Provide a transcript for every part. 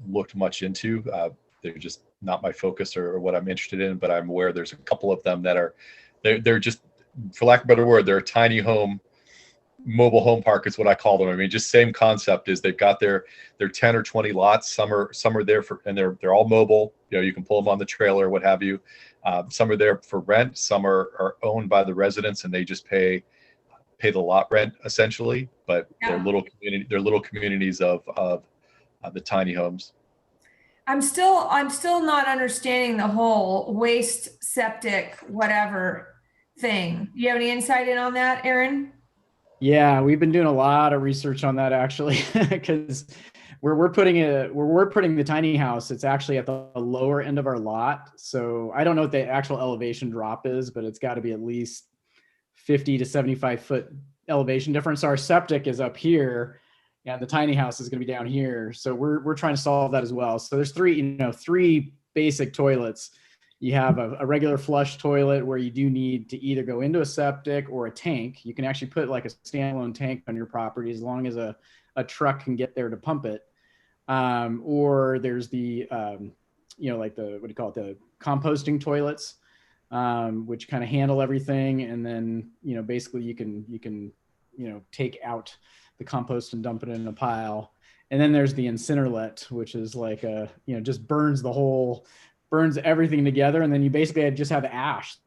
looked much into. They're just not my focus or what I'm interested in, but I'm aware there's a couple of them that are, they're just, for lack of a better word, they're a tiny home, mobile home park is what I call them. I mean, just same concept is they've got their 10 or 20 lots. Some are there for, and they're all mobile. You can pull them on the trailer, what have you. Some are there for rent. Some are owned by the residents, and they just pay the lot rent essentially. But they're little communities of the tiny homes. I'm still not understanding the whole waste, septic, whatever thing. Do you have any insight in on that, Aaron? Yeah, we've been doing a lot of research on that actually, because we're putting the tiny house, it's actually at the lower end of our lot. So I don't know what the actual elevation drop is, but it's got to be at least 50 to 75 foot elevation difference. Our septic is up here and the tiny house is going to be down here. So we're trying to solve that as well. So there's three basic toilets. You have a regular flush toilet where you do need to either go into a septic or a tank. You can actually put like a standalone tank on your property as long as a truck can get there to pump it. Or there's the, like the composting toilets, which kind of handle everything. And then, basically you can take out the compost and dump it in a pile. And then there's the incinerate, which is like just burns everything together. And then you basically just have ash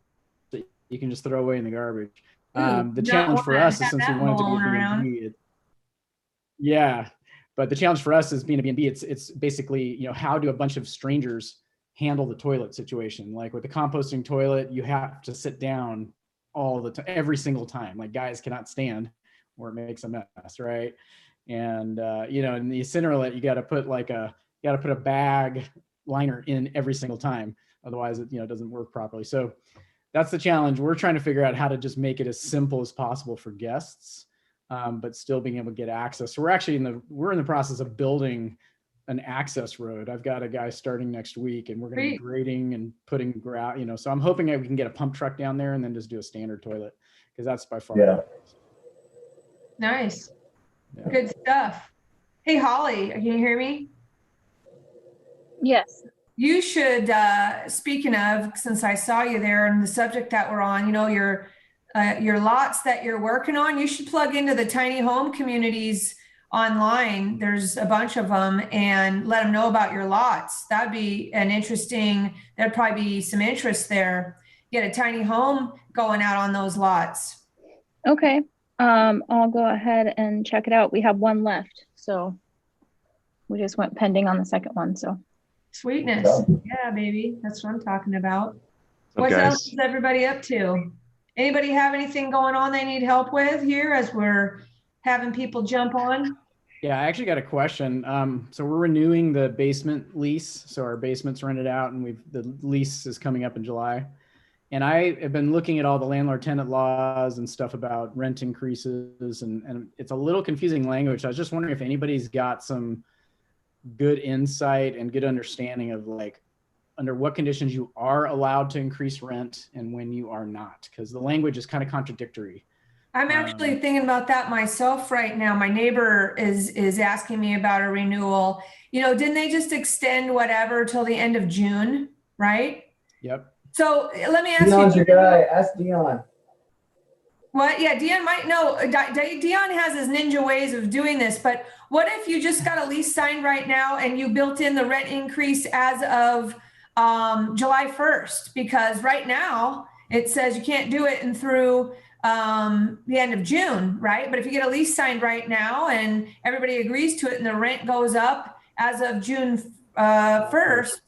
that you can just throw away in the garbage. The challenge for us is, since we wanted to be a B&B, but the challenge for us is being a B&B, it's basically, how do a bunch of strangers handle the toilet situation? Like with the composting toilet, you have to sit down all the time, every single time. Like guys cannot stand or it makes a mess, right? And in the incinerate, you got to put a bag liner in every single time. Otherwise it doesn't work properly. So that's the challenge. We're trying to figure out how to just make it as simple as possible for guests, but still being able to get access. So we're in the process of building an access road. I've got a guy starting next week, and we're going to be grading and putting grout, so I'm hoping that we can get a pump truck down there and then just do a standard toilet, because that's by far. Yeah. Nice. Yeah. Good stuff. Hey, Holly, can you hear me? Yes. You should, speaking of, since I saw you there and the subject that we're on, your lots that you're working on, you should plug into the tiny home communities online. There's a bunch of them, and let them know about your lots. That'd be there'd probably be some interest there. Get a tiny home going out on those lots. Okay. I'll go ahead and check it out. We have one left, so we just went pending on the second one. So sweetness. Yeah, baby. That's what I'm talking about. What else is everybody up to? Anybody have anything going on they need help with here as we're having people jump on? Yeah, I actually got a question. So we're renewing the basement lease. So our basement's rented out, and the lease is coming up in July. And I have been looking at all the landlord tenant laws and stuff about rent increases, and it's a little confusing language. I was just wondering if anybody's got some good insight and good understanding of under what conditions you are allowed to increase rent and when you are not, because the language is kind of contradictory. I'm actually thinking about that myself right now. My neighbor is asking me about a renewal. Didn't they just extend whatever till the end of June, right? Yep. So let me ask Dion's you. your guy. Ask Dion. What? Yeah, Dion might know. Dion has his ninja ways of doing this, but what if you just got a lease signed right now and you built in the rent increase as of July 1st? Because right now it says you can't do it through the end of June, right? But if you get a lease signed right now and everybody agrees to it and the rent goes up as of June 1st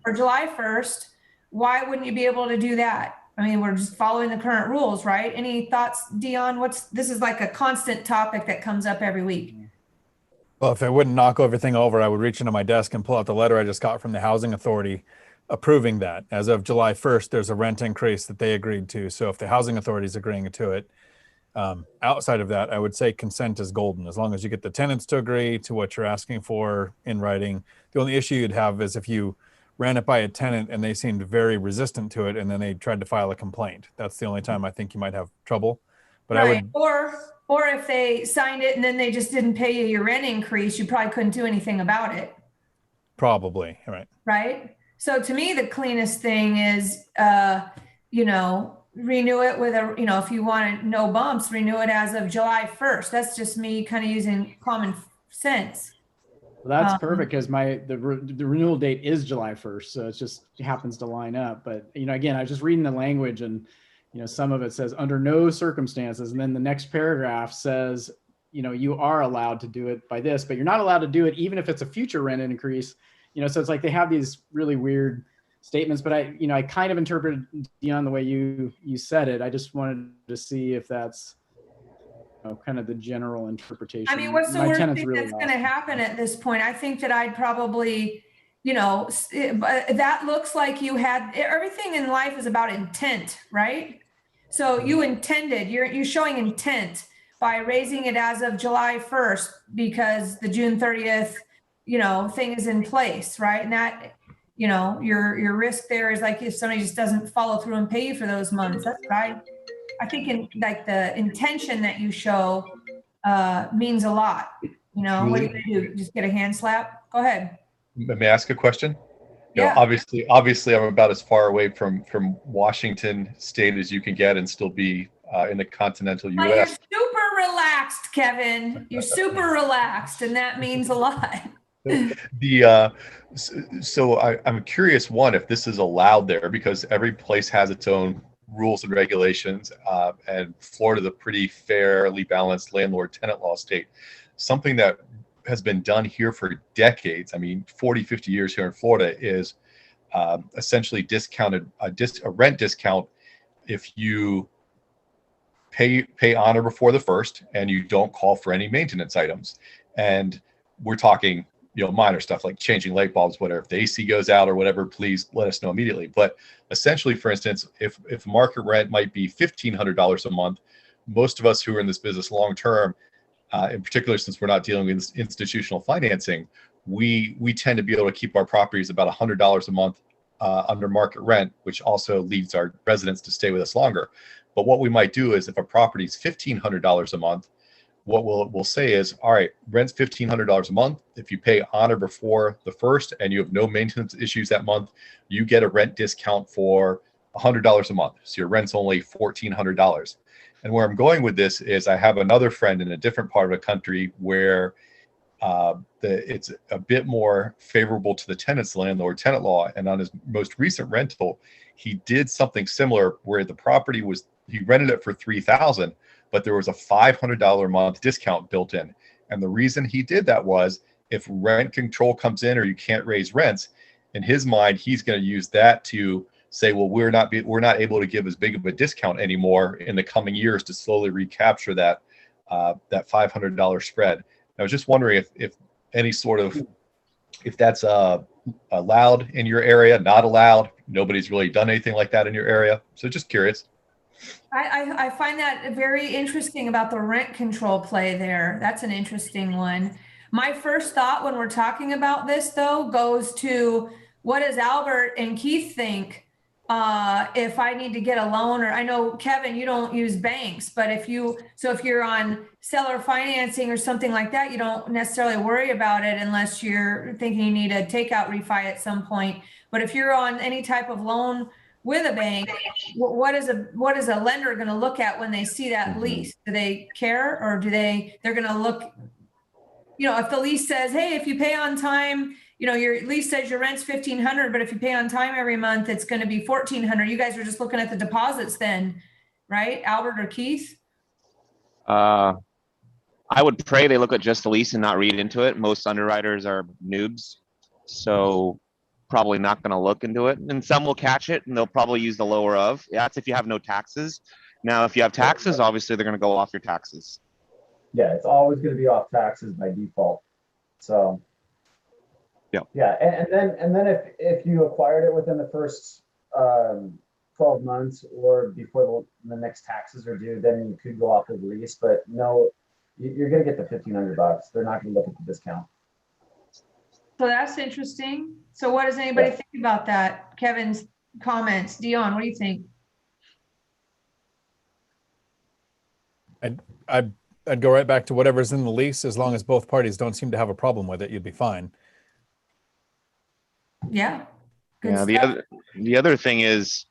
or July 1st, why wouldn't you be able to do that? I mean, we're just following the current rules, right? Any thoughts, Dion? This is like a constant topic that comes up every week. Well, if I wouldn't knock everything over, I would reach into my desk and pull out the letter I just got from the housing authority approving that. As of July 1st, there's a rent increase that they agreed to. So if the housing authority is agreeing to it, outside of that, I would say consent is golden. As long as you get the tenants to agree to what you're asking for in writing. The only issue you'd have is if you ran it by a tenant and they seemed very resistant to it and then they tried to file a complaint. That's the only time I think you might have trouble. But right. I would, or if they signed it and then they just didn't pay you your rent increase, you probably couldn't do anything about it. Probably, right. right? So to me, the cleanest thing is, renew it with a, if you want no bumps, renew it as of July 1st. That's just me kind of using common sense. Well, that's perfect because the renewal date is July 1st, so it happens to line up. But again, I was just reading the language, and some of it says under no circumstances, and then the next paragraph says you are allowed to do it by this, but you're not allowed to do it even if it's a future rent increase. So it's like they have these really weird statements. But I kind of interpreted, Dion, the way you said it. I just wanted to see if that's kind of the general interpretation. I mean, what's the worst thing really that's going to happen at this point? I think that I'd probably, that looks like you had, everything in life is about intent, right? So you intended, you're showing intent by raising it as of July 1st because the June 30th, thing is in place, right? And that, your risk there is like if somebody just doesn't follow through and pay you for those months. That's right. I think the intention that you show means a lot. What are you gonna do? Just get a hand slap? Go ahead. May I ask a question? Yeah. Obviously, I'm about as far away from Washington State as you can get and still be in the continental But U.S. you're super relaxed, Kevin. You're super relaxed, and that means a lot. So I'm curious, one, if this is allowed there, because every place has its own rules and regulations, and Florida's a pretty fairly balanced landlord-tenant law state. Something that has been done here for decades, 40, 50 years here in Florida, is essentially discounted a rent discount if you pay on or before the 1st and you don't call for any maintenance items. And we're talking minor stuff like changing light bulbs, whatever. If the AC goes out or whatever, please let us know immediately. But essentially, for instance, if market rent might be $1,500 a month, most of us who are in this business long term, in particular, since we're not dealing with institutional financing, we tend to be able to keep our properties about $100 a month under market rent, which also leads our residents to stay with us longer. But what we might do is if a property is $1,500 a month, what we'll say is, all right, rent's $1,500 a month. If you pay on or before the 1st and you have no maintenance issues that month, you get a rent discount for $100 a month. So your rent's only $1,400. And where I'm going with this is I have another friend in a different part of the country where it's a bit more favorable to the tenants, landlord-tenant law. And on his most recent rental, he did something similar where the property he rented it for $3,000, but there was a $500 a month discount built in. And the reason he did that was if rent control comes in or you can't raise rents, in his mind, he's going to use that to say, well, we're not able to give as big of a discount anymore in the coming years to slowly recapture that $500 spread. I was just wondering if any sort of, if that's allowed in your area, not allowed. Nobody's really done anything like that in your area. So just curious. I find that very interesting about the rent control play there. That's an interesting one. My first thought when we're talking about this, though, goes to what does Albert and Keith think if I need to get a loan? Or I know, Kevin, you don't use banks, but if you're on seller financing or something like that, you don't necessarily worry about it unless you're thinking you need a takeout refi at some point. But if you're on any type of loan with a bank, what is a lender going to look at when they see that lease? Do they care, or they're going to look, if the lease says, hey, if you pay on time, your lease says your rent's $1,500, but if you pay on time every month, it's going to be $1,400. You guys are just looking at the deposits then, right? Albert or Keith? I would pray they look at just the lease and not read into it. Most underwriters are noobs, so probably not going to look into it. And some will catch it and they'll probably use the lower of. Yeah, that's if you have no taxes. Now, if you have taxes, obviously they're going to go off your taxes. Yeah, it's always going to be off taxes by default. So yeah, and then if you acquired it within the first 12 months or before the next taxes are due, then you could go off of the lease. But no, you're going to get the $1,500. They're not going to look at the discount. So that's interesting. So what does anybody think about that? Kevin's comments. Dion, what do you think? I'd go right back to whatever's in the lease. As long as both parties don't seem to have a problem with it, you'd be fine. Yeah. Good Yeah, stuff. the other thing is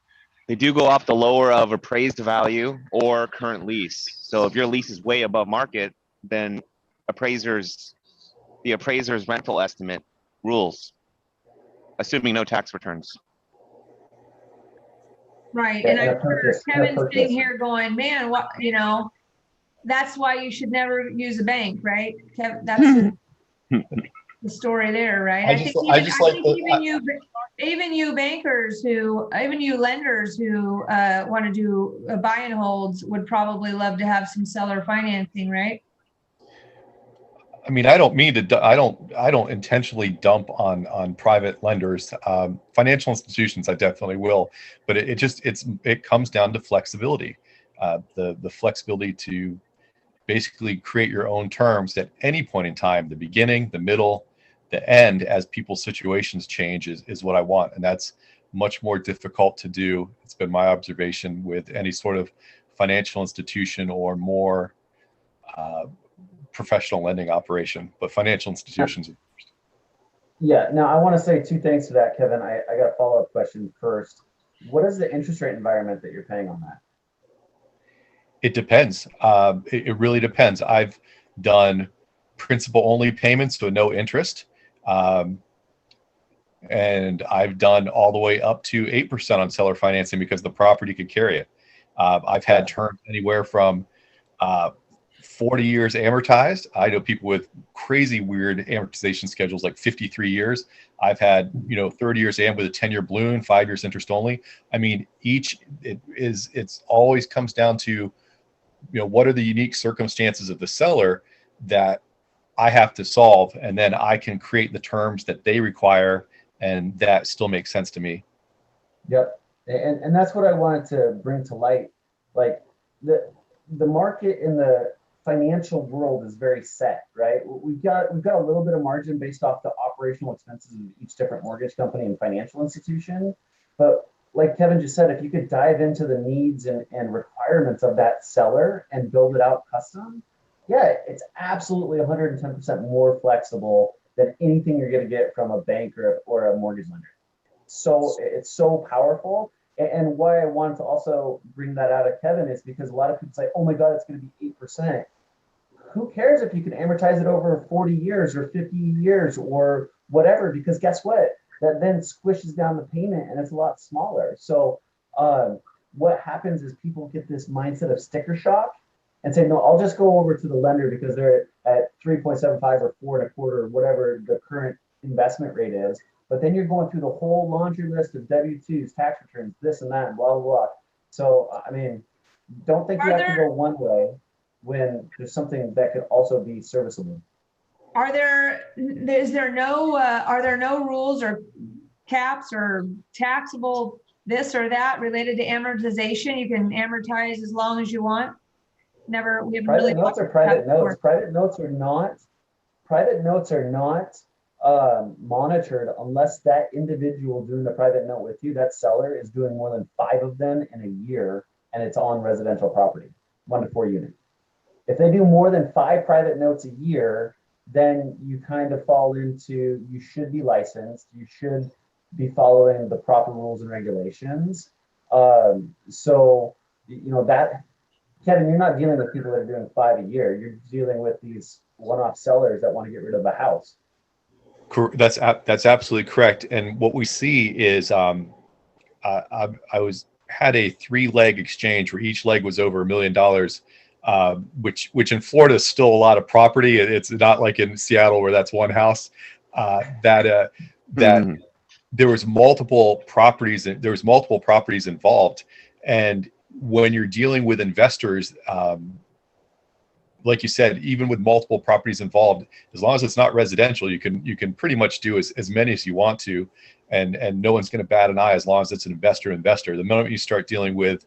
they do go off the lower of appraised value or current lease. So if your lease is way above market, then the appraiser's rental estimate rules, assuming no tax returns. Right. Yeah, And and I'm a sure purchase, and a Kevin's sitting purchase. here going, man, what, that's why you should never use a bank, right? That's the story there, right? I just like even you bankers even you lenders who want to do buy and holds would probably love to have some seller financing, right? I mean, I don't mean to. I don't intentionally dump on private lenders. Financial institutions, I definitely will, but it comes down to flexibility, the flexibility to basically create your own terms at any point in time, the beginning, the middle, the end, as people's situations change is what I want, and that's much more difficult to do. It's been my observation with any sort of financial institution or more professional lending operation, but financial institutions. Yeah, now I want to say two things to that, Kevin. I got a follow-up question first. What is the interest rate environment that you're paying on that? It depends. It really depends. I've done principal only payments to no interest. And I've done all the way up to 8% on seller financing because the property could carry it. I've had terms anywhere from 40 years amortized. I know people with crazy weird amortization schedules, like 53 years. I've had 30 years am with a 10-year balloon, 5 years interest only. I mean, it's always comes down to what are the unique circumstances of the seller that I have to solve, and then I can create the terms that they require, and that still makes sense to me. Yep, and that's what I wanted to bring to light. Like the market in the financial world is very set, right? We've got a little bit of margin based off the operational expenses of each different mortgage company and financial institution. But like Kevin just said, if you could dive into the needs and requirements of that seller and build it out custom, yeah, it's absolutely 110% more flexible than anything you're going to get from a bank or a mortgage lender. So it's so powerful. And why I wanted to also bring that out of Kevin is because a lot of people say, oh my God, it's going to be 8%. Who cares if you can amortize it over 40 years or 50 years or whatever? Because guess what? That then squishes down the payment and it's a lot smaller. So what happens is people get this mindset of sticker shock and say, no, I'll just go over to the lender because they're at 3.75 or 4.25 or whatever the current investment rate is. But then you're going through the whole laundry list of W-2s, tax returns, this and that, and blah, blah, blah. So, I mean, don't think you have to go one way when there's something that could also be serviceable. Are there no rules or caps or taxable this or that related to amortization? You can amortize as long as you want. We haven't private notes are private notes. Private notes are not monitored unless that individual doing the private note with you, that seller, is doing more than 5 of them in a year, and it's on residential property, 1 to 4 unit. If they do more than 5 private notes a year, then you kind of fall into, you should be licensed, you should be following the proper rules and regulations. So, that, Kevin, you're not dealing with people that are doing 5 a year. You're dealing with these one-off sellers that want to get rid of a house. That's absolutely correct. And what we see is, I had a 3-leg exchange where each leg was over $1 million, which in Florida is still a lot of property. It's not like in Seattle where that's one house. There was multiple properties involved, and when you're dealing with investors, like you said, even with multiple properties involved, as long as it's not residential, you can pretty much do as many as you want to, and no one's going to bat an eye as long as it's an investor. The moment you start dealing with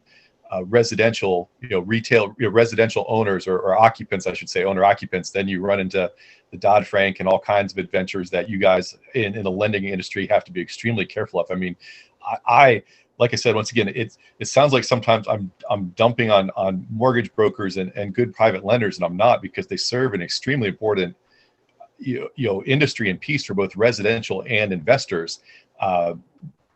residential, retail, residential owners or occupants, I should say, owner occupants, then you run into the Dodd-Frank and all kinds of adventures that you guys in the lending industry have to be extremely careful of. I mean, like I said, once again, it sounds like sometimes I'm dumping on mortgage brokers and good private lenders, and I'm not, because they serve an extremely important industry and piece for both residential and investors.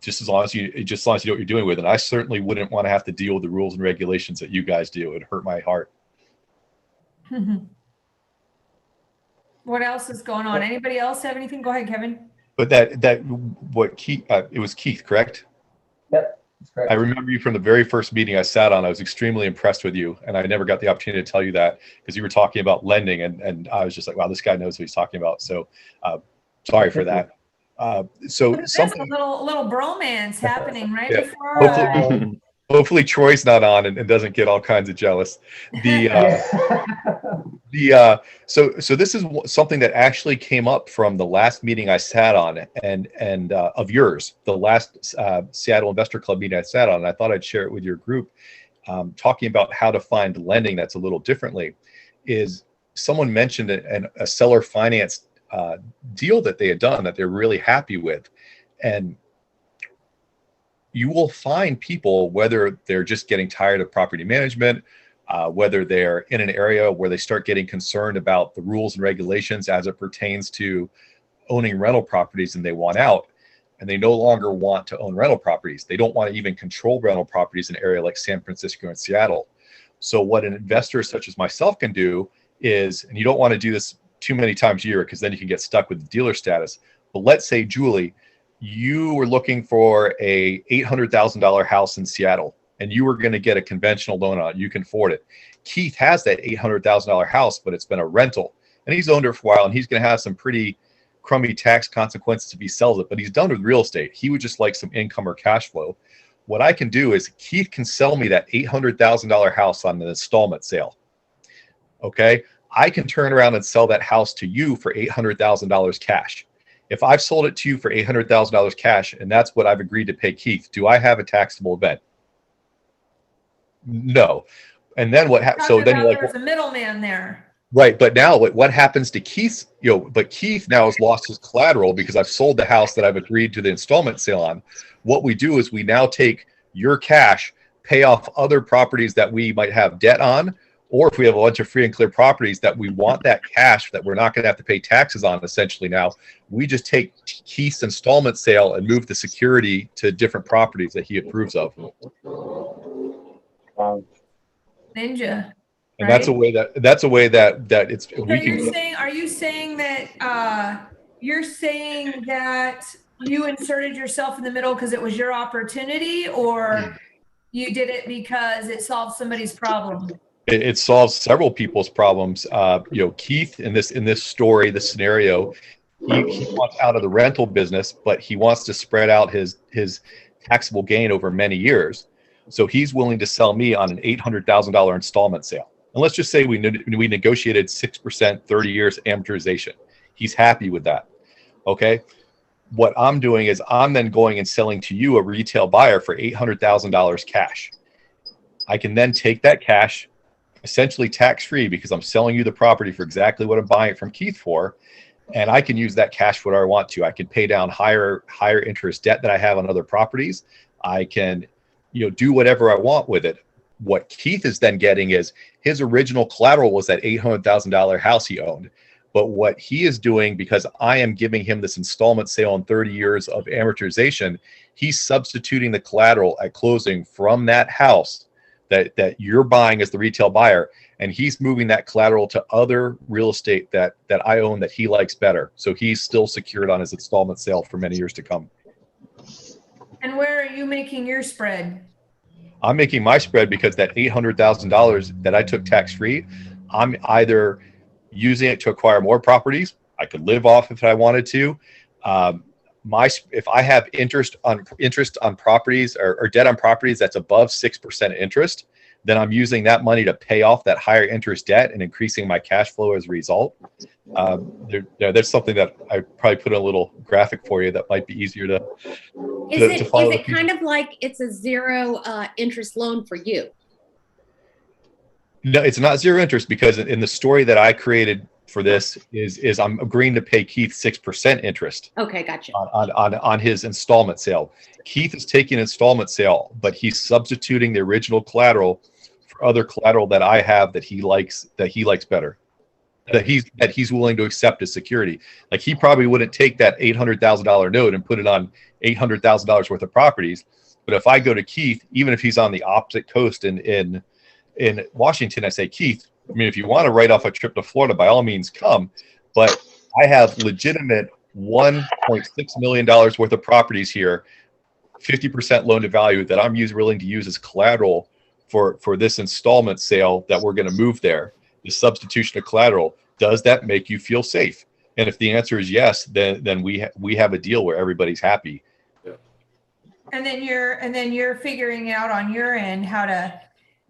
just as long as you know what you're doing with it. And I certainly wouldn't want to have to deal with the rules and regulations that you guys do. It'd hurt my heart. What else is going on? Anybody else have anything? Go ahead, Kevin. But what Keith, it was Keith, correct? Yep. That's correct. I remember you from the very first meeting I sat on. I was extremely impressed with you, and I never got the opportunity to tell you that because you were talking about lending, and I was just like, wow, this guy knows what he's talking about. So sorry for that. So There's something, a little bromance happening right Yeah. before. Hopefully Troy's not on and doesn't get all kinds of jealous. So this is something that actually came up from the last meeting I sat on and of yours, the last Seattle Investor Club meeting I sat on. And I thought I'd share it with your group, talking about how to find lending that's a little differently. Is someone mentioned a seller finance deal that they had done that they're really happy with, and you will find people, whether they're just getting tired of property management, whether they're in an area where they start getting concerned about the rules and regulations as it pertains to owning rental properties, and they want out, and they no longer want to own rental properties. They don't want to even control rental properties in an area like San Francisco and Seattle. So what an investor such as myself can do is, and you don't want to do this too many times a year because then you can get stuck with the dealer status. But let's say, Julie, you were looking for a $800,000 house in Seattle, and you were going to get a conventional loan on it. You can afford it. Keith has that $800,000 house, but it's been a rental, and he's owned it for a while, and he's going to have some pretty crummy tax consequences if he sells it, but he's done with real estate. He would just like some income or cash flow. What I can do is Keith can sell me that $800,000 house on an installment sale. Okay. I can turn around and sell that house to you for $800,000 cash. If I've sold it to you for $800,000 cash, and that's what I've agreed to pay Keith, do I have a taxable event? No. And then what happens? So then you're like, there's a middleman there. Right. But now what happens to Keith, but Keith now has lost his collateral because I've sold the house that I've agreed to the installment sale on. What we do is we now take your cash, pay off other properties that we might have debt on, or if we have a bunch of free and clear properties that we want that cash that we're not going to have to pay taxes on, essentially now, we just take Keith's installment sale and move the security to different properties that he approves of. Ninja. And right? that's a way that it's, So we can. are you saying that you're saying that you inserted yourself in the middle because it was your opportunity, or you did it because it solved somebody's problem? It solves several people's problems. Keith in this story, this scenario, he wants out of the rental business, but he wants to spread out his taxable gain over many years. So he's willing to sell me on an $800,000 installment sale. And let's just say we negotiated 6%, 30 years amortization. He's happy with that. Okay. What I'm doing is I'm then going and selling to you, a retail buyer, for $800,000 cash. I can then take that cash, essentially tax-free, because I'm selling you the property for exactly what I'm buying it from Keith for. And I can use that cash for what I want to. I can pay down higher interest debt that I have on other properties. I can, do whatever I want with it. What Keith is then getting is his original collateral was that $800,000 house he owned. But what he is doing, because I am giving him this installment sale on 30 years of amortization, he's substituting the collateral at closing from that house that you're buying as the retail buyer, and he's moving that collateral to other real estate that I own that he likes better. So he's still secured on his installment sale for many years to come. And where are you making your spread? I'm making my spread because that $800,000 that I took tax-free, I'm either using it to acquire more properties. I could live off if I wanted to. If I have interest on properties or debt on properties that's above 6% interest, then I'm using that money to pay off that higher interest debt and increasing my cash flow as a result. There's something that I probably put in a little graphic for you that might be easier to follow. Is it kind of like it's a zero interest loan for you? No, it's not zero interest, because in the story that I created for this is I'm agreeing to pay Keith 6% interest. Okay, gotcha. On his installment sale. Keith is taking an installment sale, but he's substituting the original collateral for other collateral that I have that he likes better. that he's willing to accept as security. Like he probably wouldn't take that $800,000 note and put it on $800,000 worth of properties. But if I go to Keith, even if he's on the opposite coast in Washington, I say, Keith, I mean, if you want to write off a trip to Florida, by all means come. But I have legitimate $1.6 million worth of properties here, 50% loan to value that I'm willing to use as collateral for this installment sale that we're going to move there. The substitution of collateral, does that make you feel safe? And if the answer is yes, then we have a deal where everybody's happy. And then you're figuring out on your end how to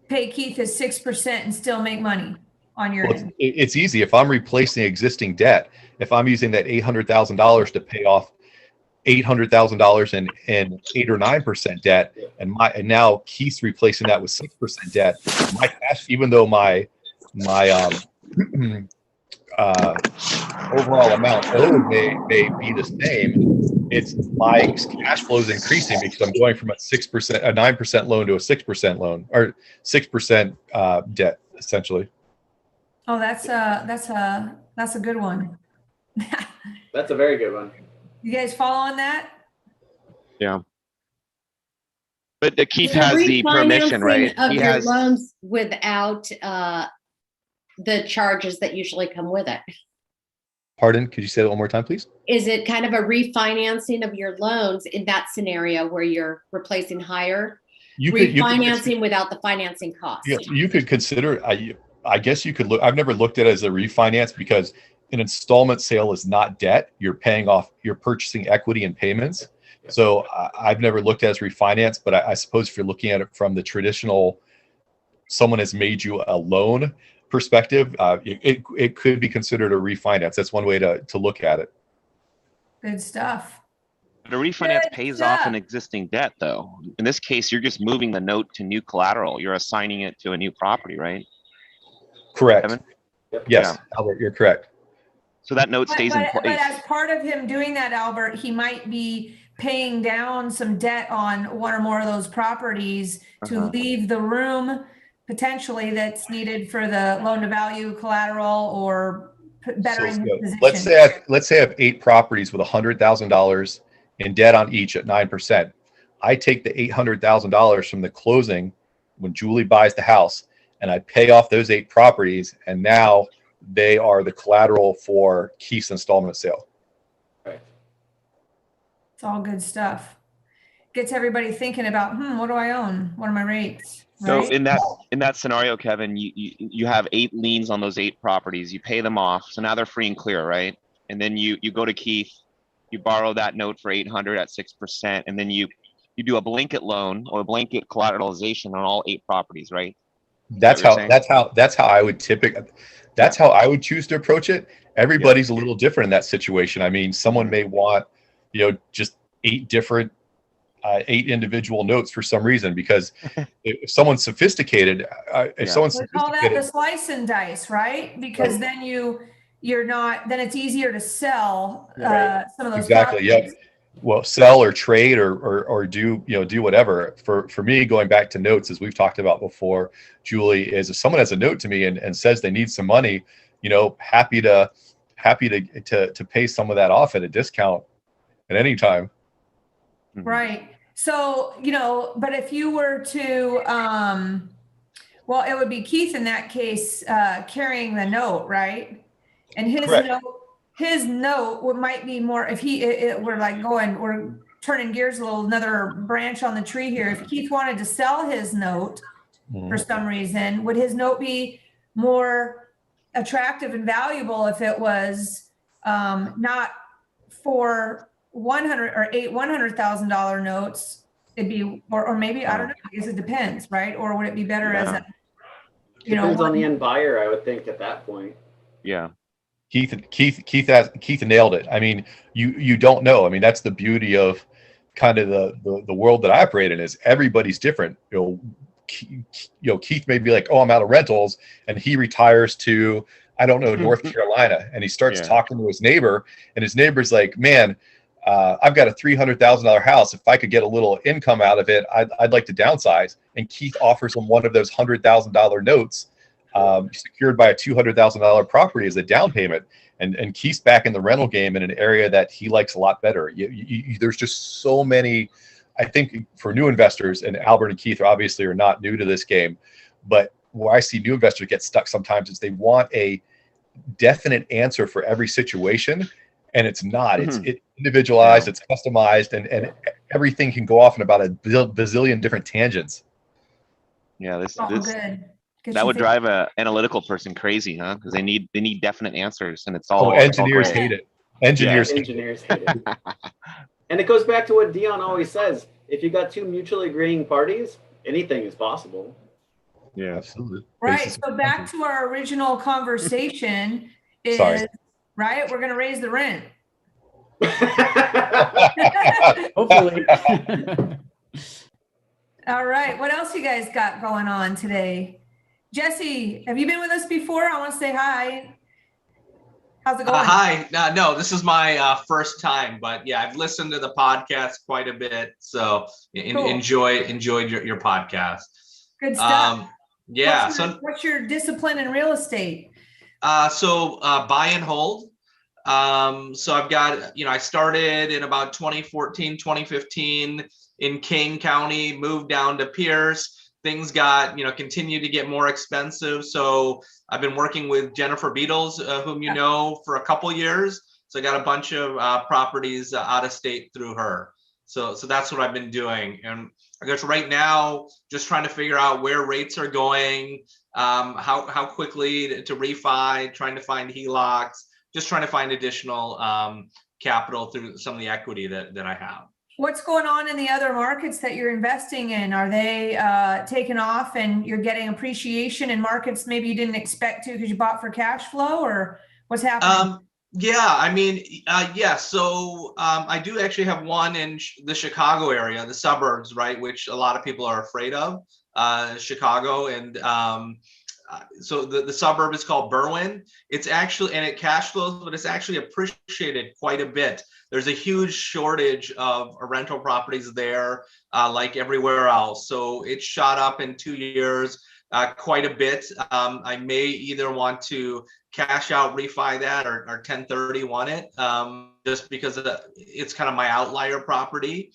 pay Keith his 6% and still make money on your end. It's easy. If I'm replacing existing debt, if I'm using that $800,000 to pay off $800,000 in 8 or 9% debt, and now Keith's replacing that with 6% debt, my cash, even though my overall amount owed may be the same, it's my cash flow is increasing because I'm going from a 9% loan to a 6% loan, or 6% debt essentially. Oh, that's a good one. That's a very good one. You guys follow on that? Yeah. But Keith has the permission, right? Of He your has loans without the charges that usually come with it. Pardon? Could you say that one more time, please? Is it kind of a refinancing of your loans in that scenario where you're replacing higher? Refinancing without the financing cost. Yeah, you could consider. I guess you could look. I've never looked at it as a refinance because an installment sale is not debt. You're paying off. You're purchasing equity and payments. So I've never looked at it as refinance. But I suppose if you're looking at it from the traditional, someone has made you a loan perspective, it could be considered a refinance. That's one way to look at it. Good stuff. But a refinance pays off an existing debt, though. In this case, you're just moving the note to new collateral. You're assigning it to a new property, right? Correct. Kevin? Yes, Albert, you're correct. So that note stays in place. But as part of him doing that, Albert, he might be paying down some debt on one or more of those properties to leave the room potentially that's needed for the loan to value collateral or bettering his position. Let's say I have 8 properties with $100,000 in debt on each at 9%. I take the $800,000 from the closing when Julie buys the house and I pay off those 8 properties, and now they are the collateral for Keith's installment sale. Right. It's all good stuff. Gets everybody thinking about, what do I own? What are my rates? So Right? in that scenario, Kevin, you have 8 liens on those 8 properties. You pay them off, so now they're free and clear, right? And then you go to Keith, you borrow that note for $800 at 6%, and then you do a blanket loan or a blanket collateralization on all 8 properties, right? That's how I would that's how I would choose to approach it. Everybody's a little different in that situation. I mean, someone may want, just 8 different 8 individual notes for some reason, because if someone's sophisticated, We call that the slice and dice, right? Because then then it's easier to sell some of those exactly. properties. Yeah. Well, sell or trade or do whatever. For me, going back to notes, as we've talked about before, Julie, is if someone has a note to me and says they need some money, happy to pay some of that off at a discount at any time. Right. So, but if you were to, well, it would be Keith in that case, carrying the note, right? And his note might be more, if we're turning gears a little, another branch on the tree here. If Keith wanted to sell his note for some reason, would his note be more attractive and valuable if it was not for $100,000 notes? It'd be, or maybe, I don't know, I guess it depends, right? Or would it be better as a, depends on the end buyer, I would think, at that point. Yeah. Keith nailed it. I mean, you don't know. I mean, that's the beauty of kind of the world that I operate in, is everybody's different. Keith may be like, oh, I'm out of rentals, and he retires to, I don't know, North Carolina, and he starts talking to his neighbor, and his neighbor's like, man, I've got a $300,000 house. If I could get a little income out of it, I'd like to downsize. And Keith offers him one of those $100,000 notes secured by a $200,000 property as a down payment, and Keith's back in the rental game in an area that he likes a lot better. There's just so many. I think for new investors, and Albert and Keith obviously are not new to this game, but where I see new investors get stuck sometimes is they want a definite answer for every situation, and it's not. It's individualized, it's customized, and everything can go off in about a bazillion different tangents. Yeah, good. That would drive a analytical person crazy, huh? Because they need definite answers, and it's all engineers it's all hate it. Engineers hate it. And it goes back to what Dion always says: if you got two mutually agreeing parties, anything is possible. Yeah, absolutely. Right. So back to our original conversation is right. We're going to raise the rent. Hopefully. All right. What else you guys got going on today? Jesse, have you been with us before? I want to say hi. How's it going? Hi. No, this is my first time, but yeah, I've listened to the podcast quite a bit. So enjoyed your podcast. Good stuff. Yeah. What's your discipline in real estate? Buy and hold. So I've got, I started in about 2014, 2015 in King County, moved down to Pierce. Things got, continue to get more expensive. So I've been working with Jennifer Beatles, whom you know, for a couple years. So I got a bunch of properties out of state through her. So that's what I've been doing. And I guess right now, just trying to figure out where rates are going, how quickly to refi, trying to find HELOCs, just trying to find additional capital through some of the equity that I have. What's going on in the other markets that you're investing in? Are they taking off and you're getting appreciation in markets maybe you didn't expect to because you bought for cash flow, or what's happening? So I do actually have one in the Chicago area, the suburbs, right, which a lot of people are afraid of, Chicago. And so the suburb is called Berwyn. It's actually, and it cash flows, but it's actually appreciated quite a bit. There's a huge shortage of rental properties there, like everywhere else. So it shot up in 2 years quite a bit. I may either want to cash out, refi that, or 1031 it, just because it's kind of my outlier property.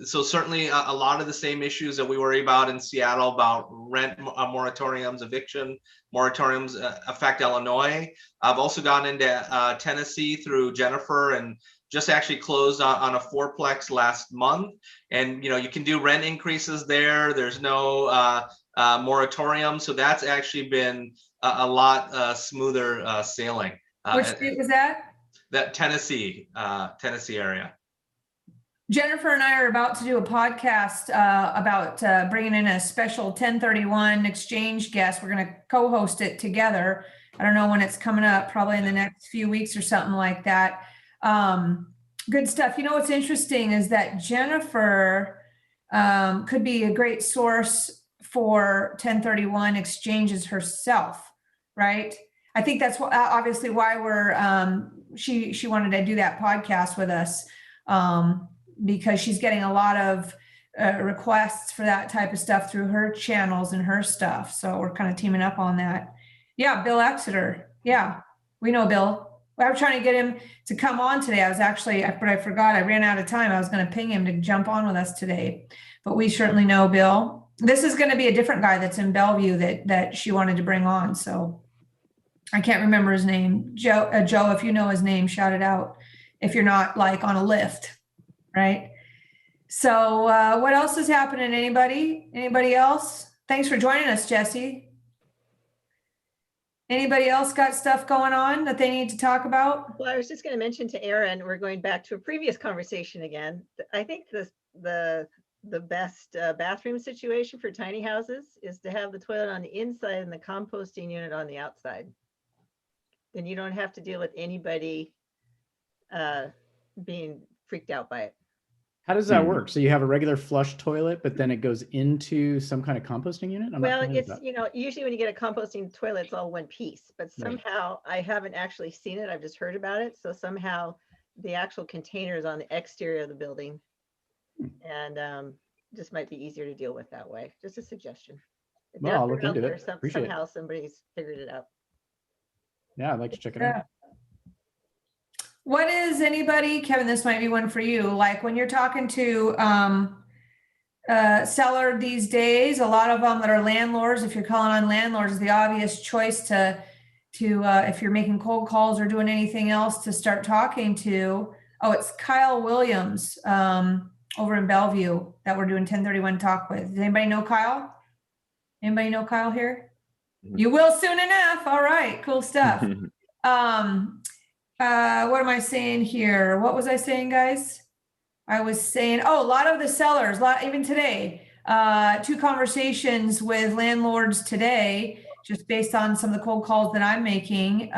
So certainly a lot of the same issues that we worry about in Seattle about rent moratoriums, eviction moratoriums affect Illinois. I've also gone into Tennessee through Jennifer and just actually closed on a fourplex last month. And, you can do rent increases there. There's no moratorium. So that's actually been a lot smoother sailing. Which state was that? That Tennessee area. Jennifer and I are about to do a podcast about bringing in a special 1031 exchange guest. We're going to co-host it together. I don't know when it's coming up, probably in the next few weeks or something like that. Good stuff. What's interesting is that Jennifer could be a great source for 1031 exchanges herself, right? I think that's obviously why she wanted to do that podcast with us. Because she's getting a lot of requests for that type of stuff through her channels and her stuff. So we're kind of teaming up on that. Yeah, Bill Exeter. Yeah, we know Bill. I was trying to get him to come on today. But I forgot. I ran out of time. I was going to ping him to jump on with us today. But we certainly know Bill. This is going to be a different guy that's in Bellevue that she wanted to bring on. So I can't remember his name. Joe, if you know his name, shout it out. If you're not like on a lift. Right. So what else is happening? Anybody else? Thanks for joining us, Jesse. Anybody else got stuff going on that they need to talk about? Well, I was just going to mention to Aaron, we're going back to a previous conversation again. I think the best bathroom situation for tiny houses is to have the toilet on the inside and the composting unit on the outside. Then you don't have to deal with anybody being freaked out by it. How does that work? So you have a regular flush toilet, but then it goes into some kind of composting unit? Well, it's, usually when you get a composting toilet, it's all one piece, but somehow I haven't actually seen it. I've just heard about it. So somehow the actual container is on the exterior of the building, and just might be easier to deal with that way. Just a suggestion. If Well, they're I'll look out into there, it. Appreciate it. somehow somebody's figured it out. Yeah, I'd like to check it Yeah. out. What is anybody, Kevin, this might be one for you, like when you're talking to seller these days, a lot of them that are landlords, if you're calling on landlords, the obvious choice to if you're making cold calls or doing anything else to start talking to, oh, it's Kyle Williams over in Bellevue that we're doing 1031 talk with. Does anybody know Kyle? Anybody know Kyle here? You will soon enough. All right, cool stuff. What am I saying here? What was I saying, guys? I was saying, oh, a lot of the sellers, even today, 2 conversations with landlords today, just based on some of the cold calls that I'm making,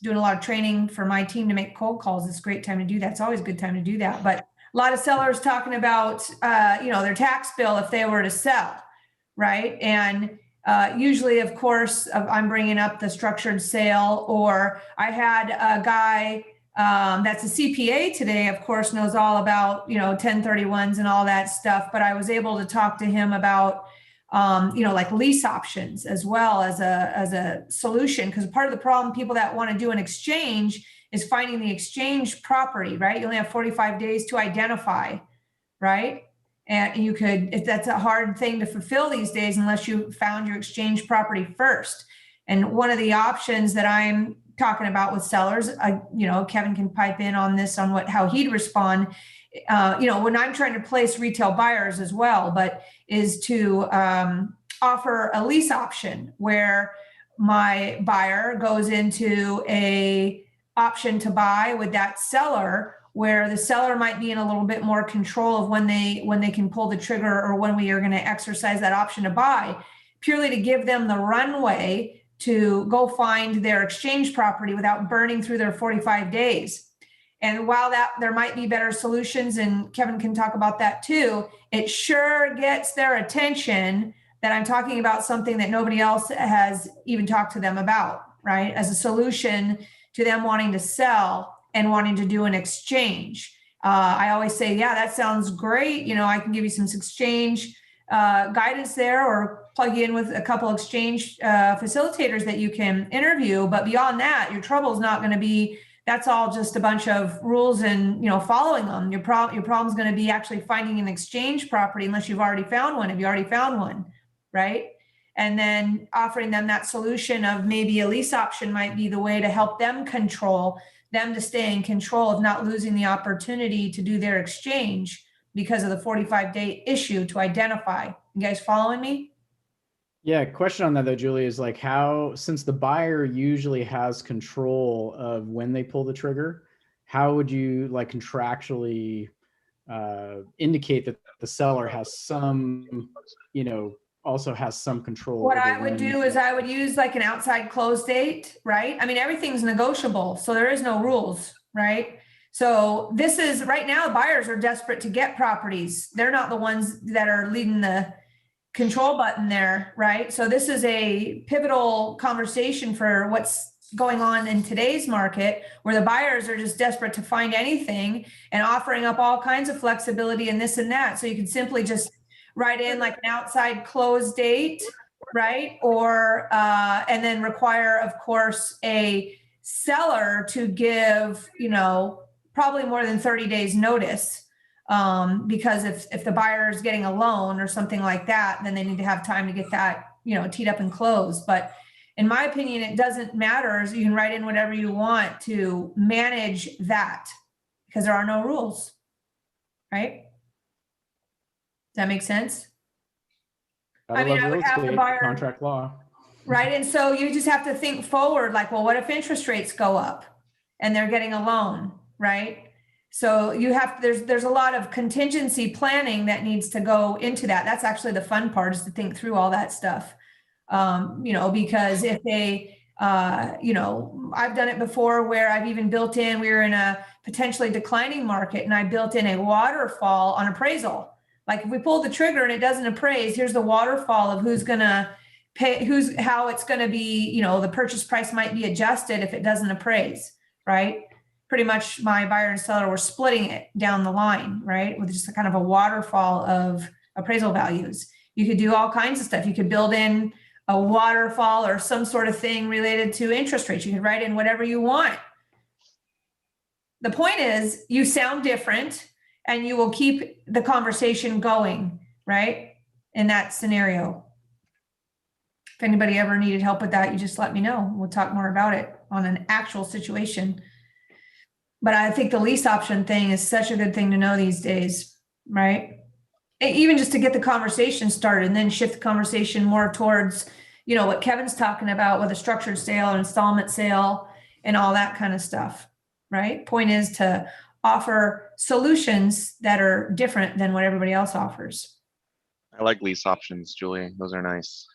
doing a lot of training for my team to make cold calls. It's a great time to do that. It's always a good time to do that. But a lot of sellers talking about, their tax bill if they were to sell, right? And usually, of course, I'm bringing up the structured sale, or I had a guy that's a CPA today, of course, knows all about, 1031s and all that stuff. But I was able to talk to him about, like lease options as well as a solution. Because part of the problem, people that want to do an exchange is finding the exchange property, right? You only have 45 days to identify, right? And you could, if that's a hard thing to fulfill these days, unless you found your exchange property first. And one of the options that I'm talking about with sellers, Kevin can pipe in on this, on how he'd respond, when I'm trying to place retail buyers as well, but is to offer a lease option where my buyer goes into a option to buy with that seller, where the seller might be in a little bit more control of when they can pull the trigger or when we are going to exercise that option to buy, purely to give them the runway to go find their exchange property without burning through their 45 days. And while there might be better solutions, and Kevin can talk about that too, it sure gets their attention that I'm talking about something that nobody else has even talked to them about, right? As a solution to them wanting to sell and wanting to do an exchange. I always say, yeah, that sounds great. I can give you some exchange guidance there, or plug you in with a couple exchange facilitators that you can interview. But beyond that, your trouble is not going to be, that's all just a bunch of rules and, following them. Your problem is going to be actually finding an exchange property, unless you've already found one. Have you already found one? Right. And then offering them that solution of maybe a lease option might be the way to help them to stay in control of not losing the opportunity to do their exchange because of the 45-day issue to identify. You guys following me? Yeah, question on that though, Julie, is like how, since the buyer usually has control of when they pull the trigger, how would you like contractually indicate that the seller has some, also has some control? What I would do is I would use like an outside close date, right? I mean, everything's negotiable, so there is no rules, right? So this is, right now, buyers are desperate to get properties. They're not the ones that are leading the control button there, right? So this is a pivotal conversation for what's going on in today's market, where the buyers are just desperate to find anything and offering up all kinds of flexibility and this and that. So you can simply just write in like an outside close date, right? Or, and then require, of course, a seller to give, probably more than 30 days notice. Because if the buyer is getting a loan or something like that, then they need to have time to get that, teed up and closed. But in my opinion, it doesn't matter. You can write in whatever you want to manage that, because there are no rules, right? Does that make sense? I would have the buyer, contract law. Right. And so you just have to think forward, like, well, what if interest rates go up and they're getting a loan, right? So you have, there's a lot of contingency planning that needs to go into that. That's actually the fun part, is to think through all that stuff. Because if they, I've done it before where I've even built in, we were in a potentially declining market and I built in a waterfall on appraisal. Like if we pull the trigger and it doesn't appraise, here's the waterfall of who's going to pay, how it's going to be, the purchase price might be adjusted if it doesn't appraise, right? Pretty much my buyer and seller were splitting it down the line, right? With just a kind of a waterfall of appraisal values. You could do all kinds of stuff. You could build in a waterfall or some sort of thing related to interest rates. You could write in whatever you want. The point is, you sound different and you will keep the conversation going, right? In that scenario. If anybody ever needed help with that, you just let me know. We'll talk more about it on an actual situation. But I think the lease option thing is such a good thing to know these days, right? Even just to get the conversation started and then shift the conversation more towards, you know, what Kevin's talking about with a structured sale, an installment sale, and all that kind of stuff, right? Point is to offer solutions that are different than what everybody else offers. I like lease options, Julie. Those are nice.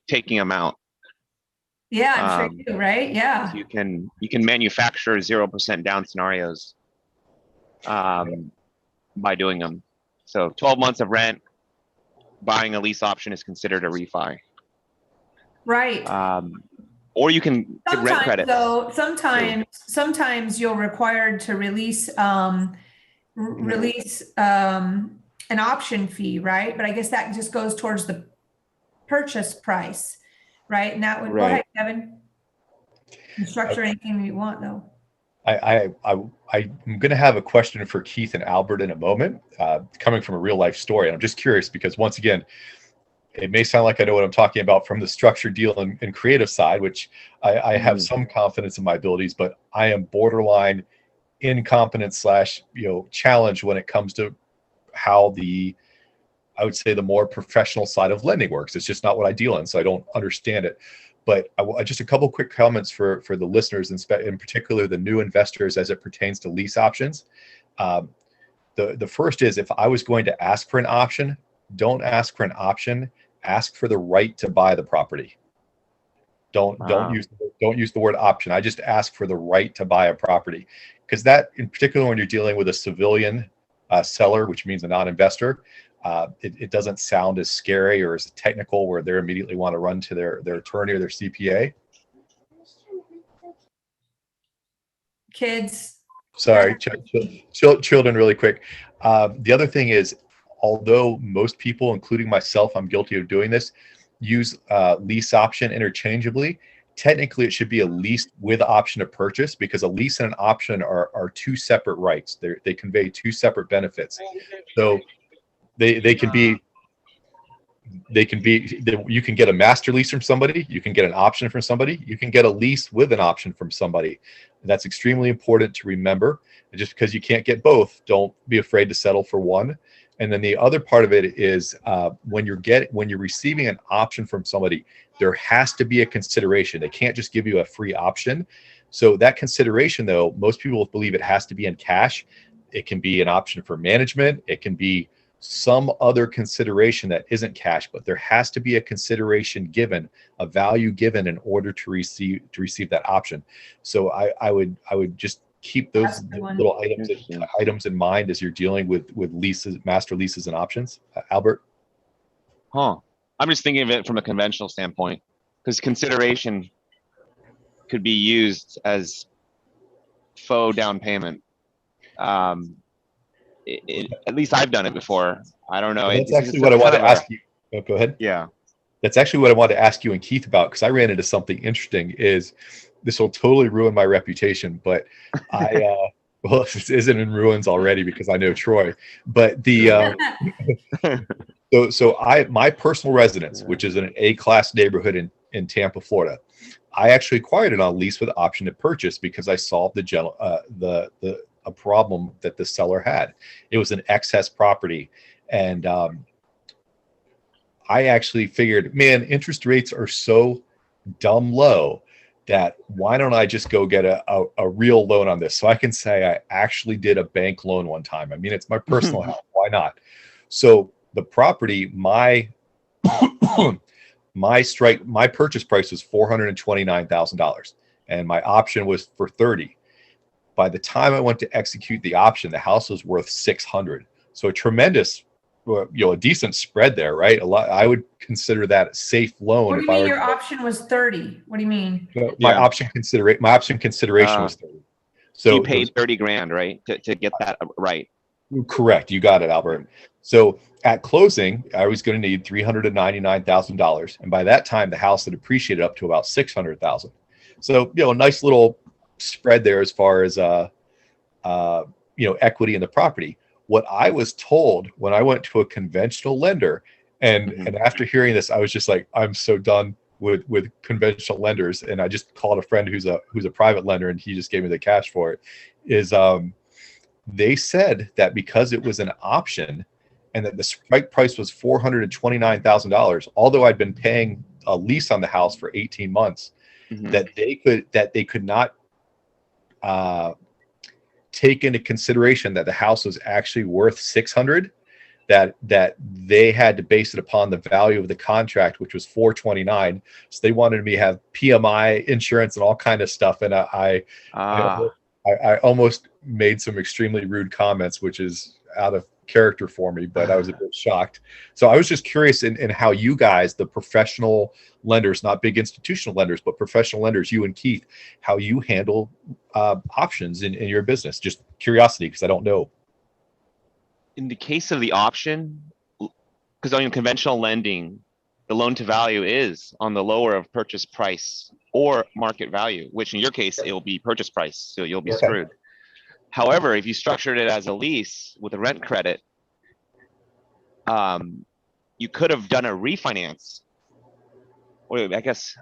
Taking them out. Yeah, I'm sure you do, right? Yeah. You can manufacture 0% down scenarios by doing them. So 12 months of rent, buying a lease option is considered a refi. Right. Or you can get rent credits. So sometimes you're required to release an option fee, right? But I guess that just goes towards the purchase price, right? And that would, go ahead, Kevin. You structure anything you want, though. I'm going to have a question for Keith and Albert in a moment, coming from a real life story. And I'm just curious because, once again, it may sound like I know what I'm talking about from the structured deal and creative side, which I have some confidence in my abilities, but I am borderline incompetent / challenged when it comes to how I would say the more professional side of lending works. It's just not what I deal in, so I don't understand it. But just a couple quick comments for the listeners, in particular the new investors as it pertains to lease options. The first is, if I was going to ask for an option, don't ask for an option. Ask for the right to buy the property. Don't use the word option. I just ask for the right to buy a property, because that, in particular, when you're dealing with a civilian seller, which means a non-investor, it doesn't sound as scary or as technical where they immediately want to run to their attorney or their CPA. Kids. Sorry, children really quick. The other thing is, although most people, including myself, I'm guilty of doing this, use lease option interchangeably, technically it should be a lease with option to purchase, because a lease and an option are two separate rights. They convey two separate benefits. So they can be, you can get a master lease from somebody, you can get an option from somebody, you can get a lease with an option from somebody. And that's extremely important to remember. And just because you can't get both, don't be afraid to settle for one. And then the other part of it is, when you're receiving an option from somebody, there has to be a consideration. They can't just give you a free option. So that consideration, though, most people believe it has to be in cash. It can be an option for management. It can be some other consideration that isn't cash, but there has to be a consideration given, a value given, in order to receive that option. So I would just keep those little items in mind as you're dealing with leases, master leases, and options. Albert? I'm just thinking of it from a conventional standpoint, because consideration could be used as faux down payment. At least I've done it before. I don't know. That's actually what I wanted to ask you. Oh, go ahead. Yeah. That's actually what I wanted to ask you and Keith about, because I ran into something interesting. This will totally ruin my reputation, but well, this isn't in ruins already because I know Troy. But my personal residence, which is in an A-class neighborhood in Tampa, Florida, I actually acquired it on lease with option to purchase because I solved a problem that the seller had. It was an excess property, and I actually figured, man, interest rates are so dumb low that why don't I just go get a real loan on this? So I can say I actually did a bank loan one time. I mean, it's my personal house. Why not? So the property, my purchase price was $429,000, and my option was for $30,000. By the time I went to execute the option, the house was worth $600,000. So a tremendous, a decent spread there, right? I would consider that a safe loan. What do you mean your option was 30? What do you mean? My option consideration was 30. So you paid 30 grand, right? To get that right. Correct. You got it, Albert. So at closing, I was going to need $399,000. And by that time, the house had appreciated up to about 600,000. So, a nice little spread there as far as, equity in the property. What I was told when I went to a conventional lender, and after hearing this, I was just like, I'm so done with conventional lenders. And I just called a friend who's a private lender, and he just gave me the cash for it. They said that because it was an option and that the strike price was $429,000, although I'd been paying a lease on the house for 18 months, that they could not take into consideration that the house was actually worth 600, that they had to base it upon the value of the contract, which was 429. So they wanted me to have PMI insurance and all kind of stuff. And I almost made some extremely rude comments, which is out of character for me, but I was a bit shocked. So I was just curious in how you guys, the professional lenders, not big institutional lenders, but professional lenders, you and Keith, how you handle options in your business. Just curiosity, because I don't know. In the case of the option, because on conventional lending, the loan to value is on the lower of purchase price or market value, which in your case, it will be purchase price. So you'll be screwed. However, if you structured it as a lease with a rent credit, you could have done a refinance. Well, I guess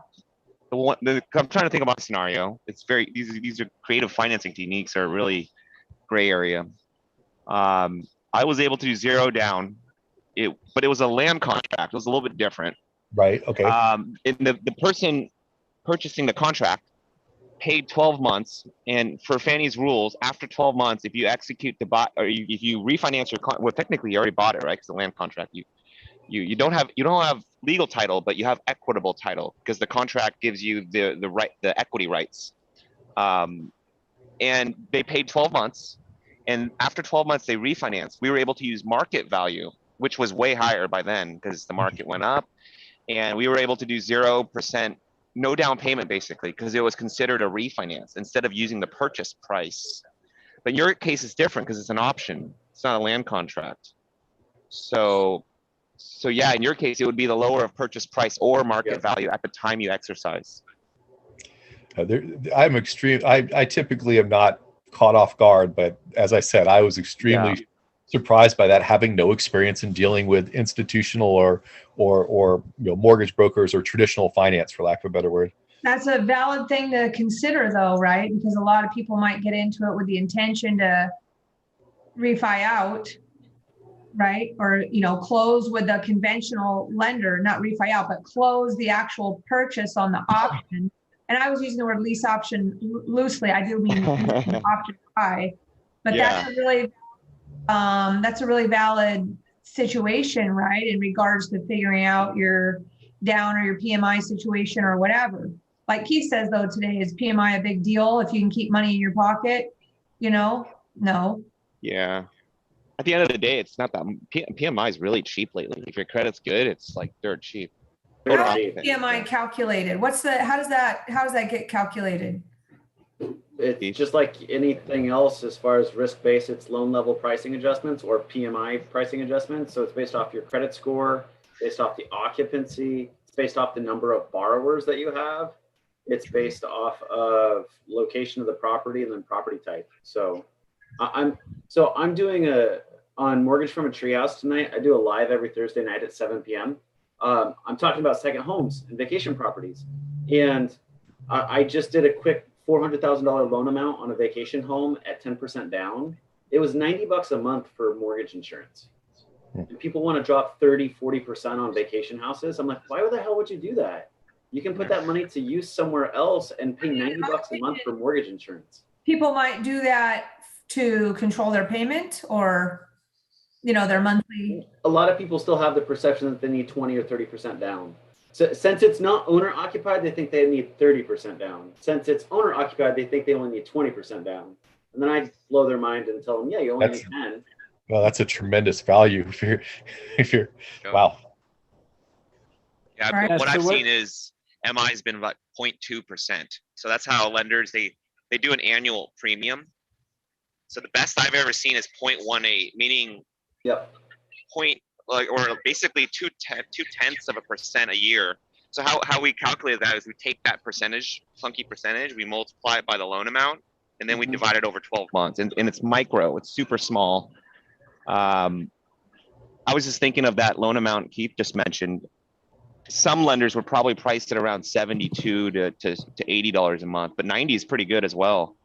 I'm trying to think about a scenario. It's these are creative financing techniques are really gray area. I was able to do 0 down, but it was a land contract. It was a little bit different. Right. Okay. And the person purchasing the contract paid 12 months, and for Fannie's rules, after 12 months, if you execute the buy, or if you refinance your well, technically you already bought it, right? Because the land contract, you don't have legal title, but you have equitable title because the contract gives you the equity rights. And they paid 12 months, and after 12 months they refinanced. We were able to use market value, which was way higher by then because the market went up, and we were able to do 0%. No down payment, basically, because it was considered a refinance instead of using the purchase price. But your case is different because it's an option. It's not a land contract. So yeah, in your case, it would be the lower of purchase price or market value at the time you exercise. I'm extreme. I typically am not caught off guard, but as I said, I was extremely surprised by that, having no experience in dealing with institutional or mortgage brokers or traditional finance, for lack of a better word. That's a valid thing to consider, though, right? Because a lot of people might get into it with the intention to refi out, right? Or close with a conventional lender, not refi out, but close the actual purchase on the option. And I was using the word lease option loosely. I do mean option buy, but that's a really valid situation, right? In regards to figuring out your down or your PMI situation or whatever. Like Keith says, though, today, is PMI a big deal if you can keep money in your pocket? No. Yeah. At the end of the day, it's not that PMI is really cheap lately. If your credit's good, it's like dirt cheap. How is PMI calculated? How does that get calculated? It's just like anything else as far as risk-based, it's loan level pricing adjustments or PMI pricing adjustments. So it's based off your credit score, based off the occupancy, it's based off the number of borrowers that you have. It's based off of location of the property and then property type. So I'm doing on Mortgage from a Treehouse tonight. I do a live every Thursday night at 7 p.m. I'm talking about second homes and vacation properties. And I just did a quick $400,000 loan amount on a vacation home at 10% down. It was $90 a month for mortgage insurance. And people want to drop 30-40% on vacation houses. I'm like, why the hell would you do that? You can put that money to use somewhere else and pay $90 a month for mortgage insurance. People might do that to control their payment or their monthly. A lot of people still have the perception that they need 20 or 30% down. So since it's not owner occupied, they think they need 30% down. Since it's owner occupied, they think they only need 20% down. And then I blow their mind and tell them, yeah, you only need 10. Well, that's a tremendous value if you're wow. Yeah, right. What I've seen is MI has been about 0.2%. So that's how lenders they do an annual premium. So the best I've ever seen is 0.18, meaning or basically 0.2% a year. So how we calculate that is we take that funky percentage, we multiply it by the loan amount, and then we divide it over 12 months. And it's micro, it's super small. I was just thinking of that loan amount Keith just mentioned. Some lenders would probably price it around $72 to $80 a month, but 90 is pretty good as well.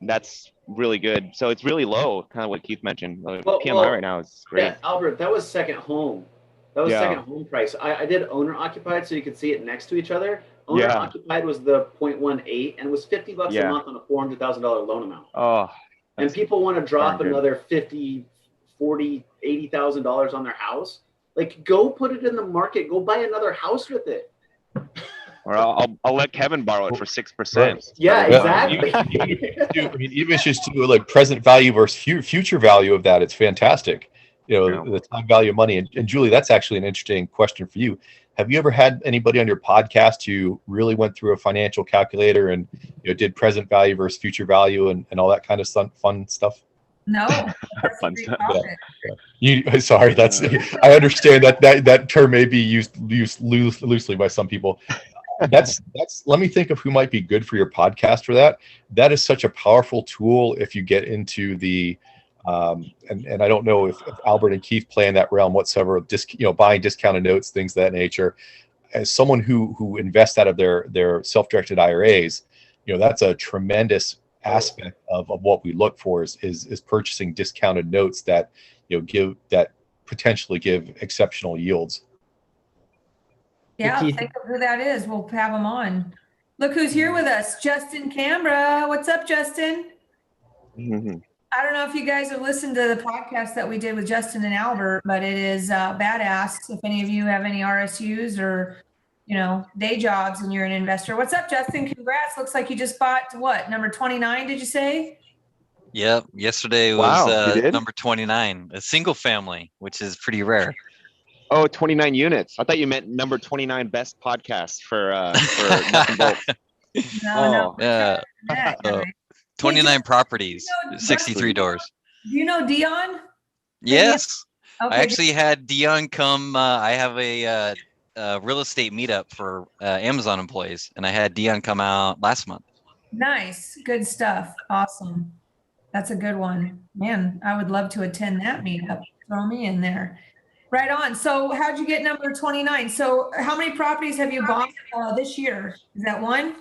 That's really good. So it's really low, kind of what Keith mentioned. PMI right now is great. Yeah, Albert, that was second home. That was second home price. I did owner occupied, so you could see it next to each other. Owner occupied was the 0.18 and was $50 a month on a $400,000 loan amount. Oh, and people want to drop another $50, $40, $80,000 on their house. Like, go put it in the market. Go buy another house with it. Or I'll let Kevin borrow it for 6%. Right. Yeah, exactly. I mean, even just to like present value versus future value of that, it's fantastic. You know, the time value of money. And Julie, that's actually an interesting question for you. Have you ever had anybody on your podcast who really went through a financial calculator and did present value versus future value and all that kind of fun stuff? No. Fun stuff. Sorry, I understand that term may be used loosely by some people. That's let me think of who might be good for your podcast for that. That is such a powerful tool if you get into the and I don't know if Albert and Keith play in that realm whatsoever, buying discounted notes, things of that nature. As someone who invests out of their self-directed IRAs, that's a tremendous aspect of what we look for is purchasing discounted notes that potentially give exceptional yields. Yeah, think of who that is. We'll have them on. Look who's here with us, Justin Cambra. What's up, Justin? I don't know if you guys have listened to the podcast that we did with Justin and Albert, but it is badass. If any of you have any RSUs or, day jobs and you're an investor. What's up, Justin? Congrats. Looks like you just bought what, number 29, did you say? Yep. Yesterday was number 29, a single family, which is pretty rare. Oh, 29 units. I thought you meant number 29 best podcast for nuts and bolts. No. Yeah. 29 properties, 63 doors. Do you know Dion? Yes. Okay. I actually had Dion come. I have a real estate meetup for Amazon employees, and I had Dion come out last month. Nice. Good stuff. Awesome. That's a good one. Man, I would love to attend that meetup. Throw me in there. Right on. So how'd you get number 29? So how many properties have you bought this year? Is that one?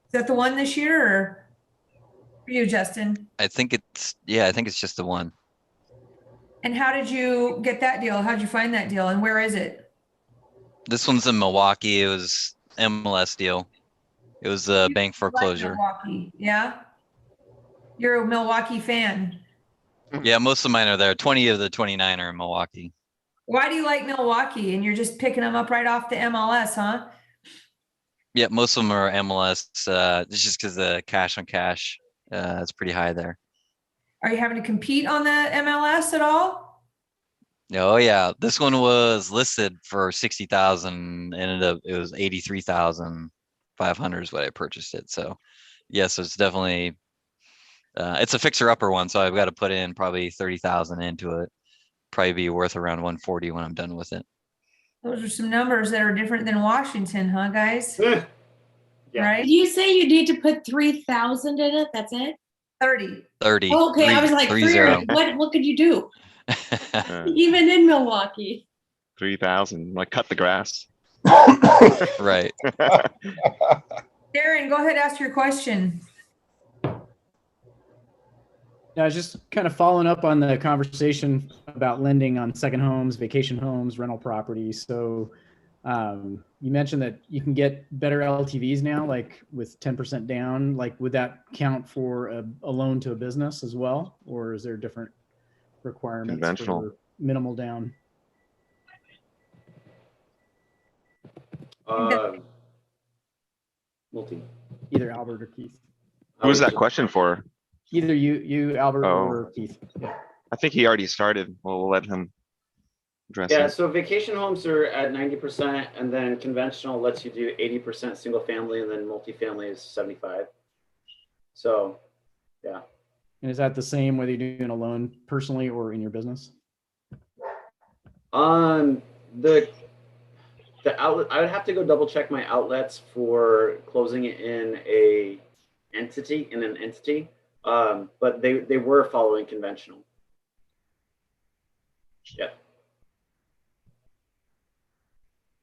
Is that the one this year or for you, Justin? I think it's just the one. And how did you get that deal? How'd you find that deal and where is it? This one's in Milwaukee. It was MLS deal. It was a bank foreclosure. Milwaukee, yeah? You're a Milwaukee fan. Yeah, most of mine are there. 20 of the 29 are in Milwaukee. Why do you like Milwaukee? And you're just picking them up right off the MLS, huh? Yeah, most of them are MLS. It's just because the cash on cash is pretty high there. Are you having to compete on the MLS at all? Oh yeah, this one was listed for 60,000. Ended up it was 83,500 is what I purchased it. So yes, it's definitely it's a fixer upper one. So I've got to put in probably 30,000 into it. Probably be worth around 140 when I'm done with it. Those are some numbers that are different than Washington, huh, guys? Yeah. Right? Did you say you need to put 3,000 in it? That's it? 30. 30. Okay, I was like, 30. What could you do? Even in Milwaukee. 3,000. Like cut the grass. Right. Darren, go ahead, ask your question. Yeah, I was just kind of following up on the conversation about lending on second homes, vacation homes, rental properties. So you mentioned that you can get better LTVs now, like with 10% down. Like, would that count for a loan to a business as well? Or is there different requirements Conventional. for minimal down? Multi. Either Albert or Keith. Who was that question for? Either you, Albert, or Keith. Yeah. I think he already started. We'll let him address Yeah, it. so vacation homes are at 90%, and then conventional lets you do 80% single family, and then multifamily is 75. So, yeah. And is that the same whether you're doing a loan personally or in your business? The outlet, I would have to go double check my outlets for closing it in an entity. But they were following conventional. Yeah.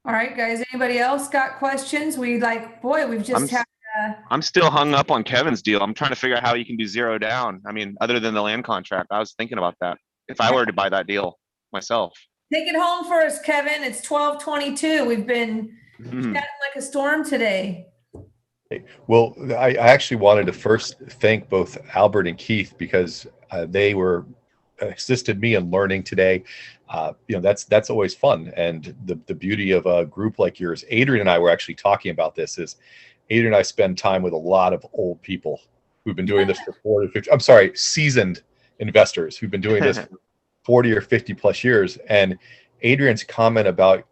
All right, guys, anybody else got questions? We've just had. I'm still hung up on Kevin's deal. I'm trying to figure out how you can do 0 down. I mean, other than the land contract, I was thinking about that. If I were to buy that deal myself. Take it home for us, Kevin. It's 12:22. We've been chatting like a storm today. Well, I actually wanted to first thank both Albert and Keith because they assisted me in learning today. That's always fun. And the beauty of a group like yours, Adrian and I were actually talking about this, is Adrian and I spend time with a lot of old people who've been doing this for 40 or 50, seasoned investors who've been doing this for 40 or 50 plus years. And Adrian's comment about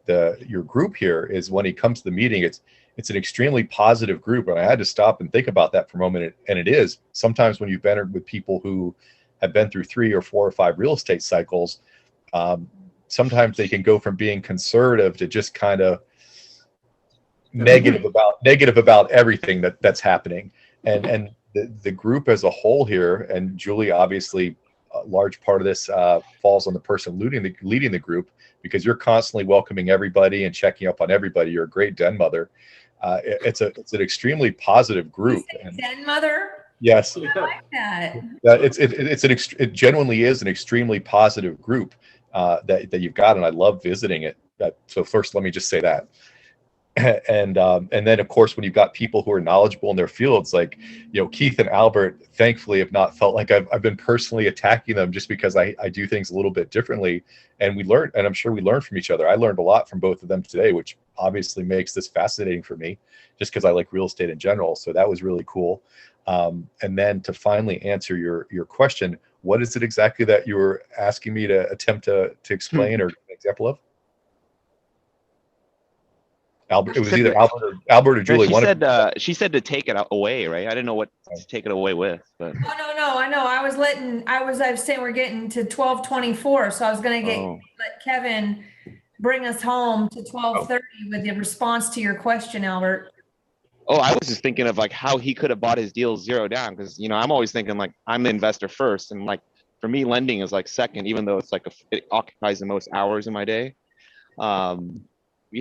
your group here is when he comes to the meeting, it's an extremely positive group. And I had to stop and think about that for a moment. And it is. Sometimes when you've been with people who have been through 3 or 4 or 5 real estate cycles, sometimes they can go from being conservative to just kind of negative about everything that's happening. And the group as a whole here, and Julie, obviously a large part of this falls on the person leading the group, because you're constantly welcoming everybody and checking up on everybody. You're a great den mother. It's an extremely positive group. Den mother? Yes. I like that. It genuinely is an extremely positive group that you've got, and I love visiting it. So first, let me just say that. And then of course, when you've got people who are knowledgeable in their fields, like Keith and Albert, thankfully have not felt like I've been personally attacking them just because I do things a little bit differently, and we learn, and I'm sure we learn from each other. I learned a lot from both of them today, which obviously makes this fascinating for me, just because I like real estate in general. So that was really cool. And then to finally answer your question, what is it exactly that you were asking me to attempt to explain or give an example of? Albert, it was either Albert or Julie. She said to take it away, right? I didn't know what to take it away with. But Oh, no, I know. I was saying we're getting to 12:24, so I was gonna let Kevin bring us home to 12:30 with the response to your question, Albert. Oh, I was just thinking of like how he could have bought his deal 0 down, because I'm always thinking like I'm the investor first, and like for me lending is like second, even though it's like it occupies the most hours in my day.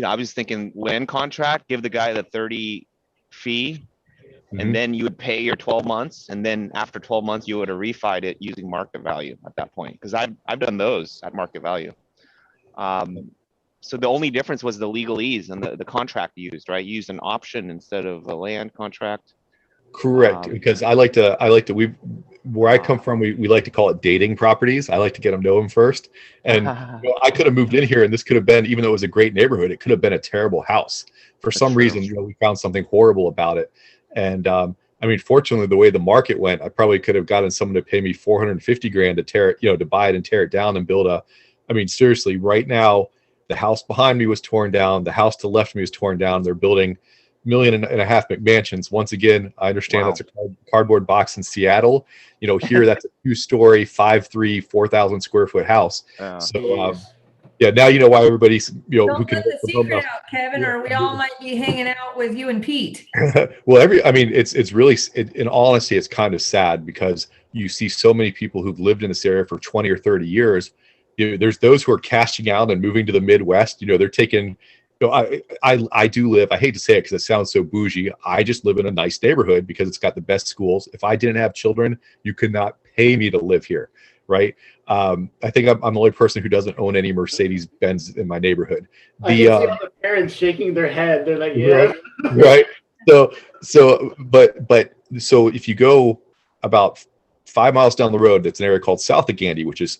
I was thinking land contract, give the guy the 30 fee, and then you would pay your 12 months, and then after 12 months you would have refied it using market value at that point, because I've done those at market value. So the only difference was the legalese and the contract used, right? You used an option instead of a land contract. Correct, because I like to where I come from, we like to call it dating properties. I like to get them know them first. And I could have moved in here, and this could have been, even though it was a great neighborhood, it could have been a terrible house. For some reason, we found something horrible about it. And fortunately, the way the market went, I probably could have gotten someone to pay me $450,000 to tear it, to buy it and tear it down and build seriously, right now, the house behind me was torn down. The house to the left of me was torn down. They're building $1.5 million McMansions. Once again, I understand that's a cardboard box in Seattle. Here that's a 2-story, 5'3", 4,000 square foot house. So now you know why everybody's Don't let the secret out, Kevin, or we all might be hanging out with you and Pete. Well, it's really, in all honesty, it's kind of sad, because you see so many people who've lived in this area for 20 or 30 years. There's those who are cashing out and moving to the Midwest. They're taking. I do live, I hate to say it because it sounds so bougie, I just live in a nice neighborhood because it's got the best schools. If I didn't have children, you could not pay me to live here, right? I think I'm the only person who doesn't own any Mercedes-Benz in my neighborhood. I can see all the parents shaking their head. They're like, yeah. Right. So if you go about 5 miles down the road, it's an area called South of Gandy, which is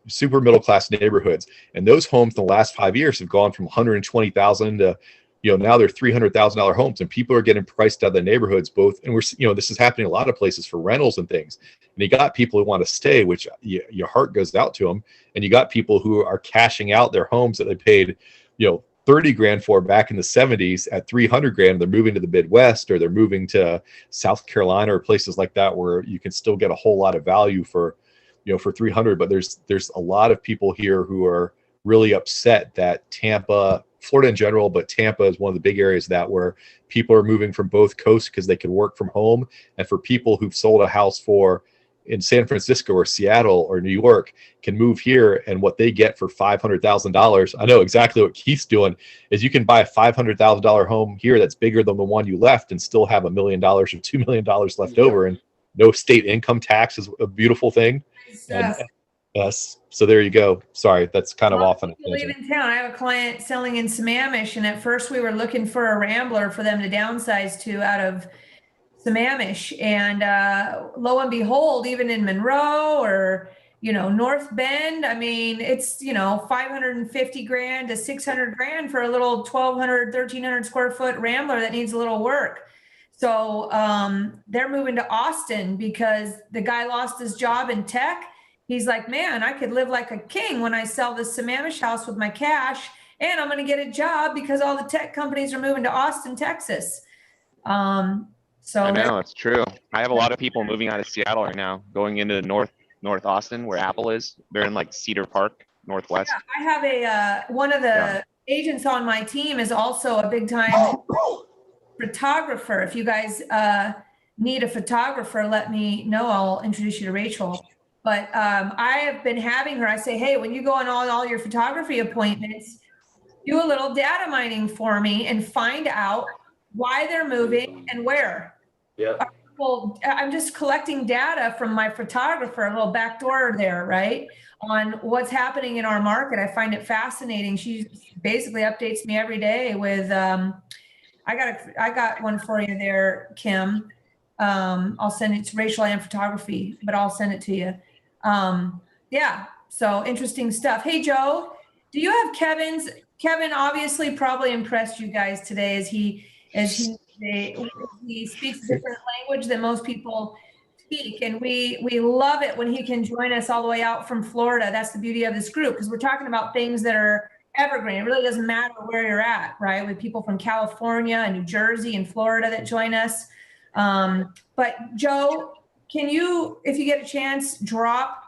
super middle class neighborhoods, and those homes in the last 5 years have gone from 120,000 to now they're $300,000 homes, and people are getting priced out of the neighborhoods both, and we're this is happening in a lot of places for rentals and things, and you got people who want to stay, which your heart goes out to them, and you got people who are cashing out their homes that they paid 30 grand for back in the 70s at 300 grand. They're moving to the Midwest, or they're moving to South Carolina or places like that where you can still get a whole lot of value for, you know, for 300. But there's a lot of people here who are really upset that Tampa, Florida in general, but Tampa is one of the big areas that where people are moving from both coasts because they can work from home. And for people who've sold a house in San Francisco or Seattle or New York can move here, and what they get for $500,000. I know exactly what Keith's doing is you can buy a $500,000 home here that's bigger than the one you left and still have $1 million or $2 million left over, and no state income tax is a beautiful thing. And, yes. So there you go. Sorry, that's kind of off on a tangent. Leave in town. I have a client selling in Sammamish, and at first we were looking for a Rambler for them to downsize to out of Sammamish, and lo and behold, even in Monroe or, you know, North Bend, I mean, it's, you know, 550 grand to 600 grand for a little 1,200, 1,300 square foot Rambler that needs a little work. So they're moving to Austin because the guy lost his job in tech. He's like, man, I could live like a king when I sell this Sammamish house with my cash, and I'm going to get a job because all the tech companies are moving to Austin, Texas. So I know, it's true. I have a lot of people moving out of Seattle right now, going into North Austin, where Apple is. They're in like Cedar Park, Northwest. Yeah, I have one of the agents on my team is also a big time photographer. If you guys need a photographer, let me know. I'll introduce you to Rachel. But I have been having her, I say, hey, when you go on all your photography appointments, do a little data mining for me and find out why they're moving and where. Yeah. Well, I'm just collecting data from my photographer, a little backdoor there, right? On what's happening in our market. I find it fascinating. She basically updates me every day with, I got one for you there, Kim. I'll send it to Rachel and Photography, but I'll send it to you. Yeah, so interesting stuff. Hey, Joe, do you have Kevin obviously probably impressed you guys today as he speaks a different language than most people speak. And we love it when he can join us all the way out from Florida. That's the beauty of this group, because we're talking about things that are evergreen. It really doesn't matter where you're at, right? With people from California and New Jersey and Florida that join us. But Joe, can you, if you get a chance, drop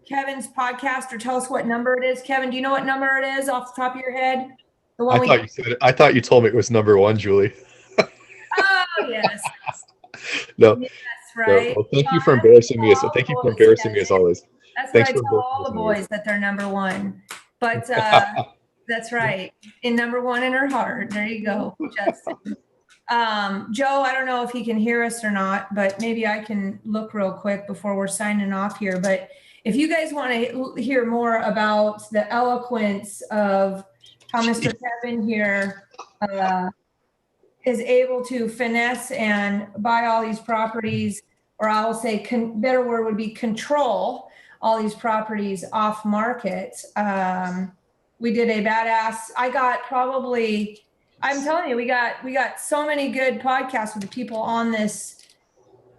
Kevin's podcast or tell us what number it is? Kevin, do you know what number it is off the top of your head? The one I thought you told me it was number 1, Julie. Oh, yes. No. Yes, right. No. Well, thank you for embarrassing me. Thank you for embarrassing me as always. That's what I tell all the boys, that they're number 1. But that's right. In number 1 in her heart. There you go, Justin. Joe, I don't know if he can hear us or not, but maybe I can look real quick before we're signing off here. But if you guys want to hear more about the eloquence of how Mr. Kevin here is able to finesse and buy all these properties, or I will say better word would be control all these properties off market. We did a badass, I got probably, I'm telling you, we got so many good podcasts with the people on this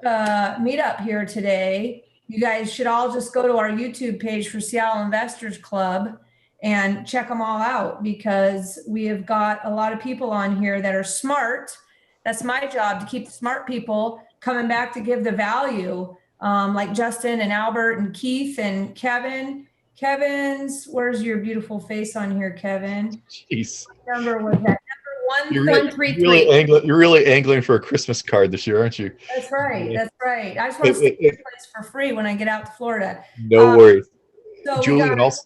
meetup here today. You guys should all just go to our YouTube page for Seattle Investors Club and check them all out, because we have got a lot of people on here that are smart. That's my job, to keep the smart people coming back to give the value, like Justin and Albert and Keith and Kevin. Where's your beautiful face on here, Kevin? Jeez. What number was that? Number 133. You're really angling for a Christmas card this year, aren't you? That's right. That's right. I just want to see this place for free when I get out to Florida. No worries. So Julie, we got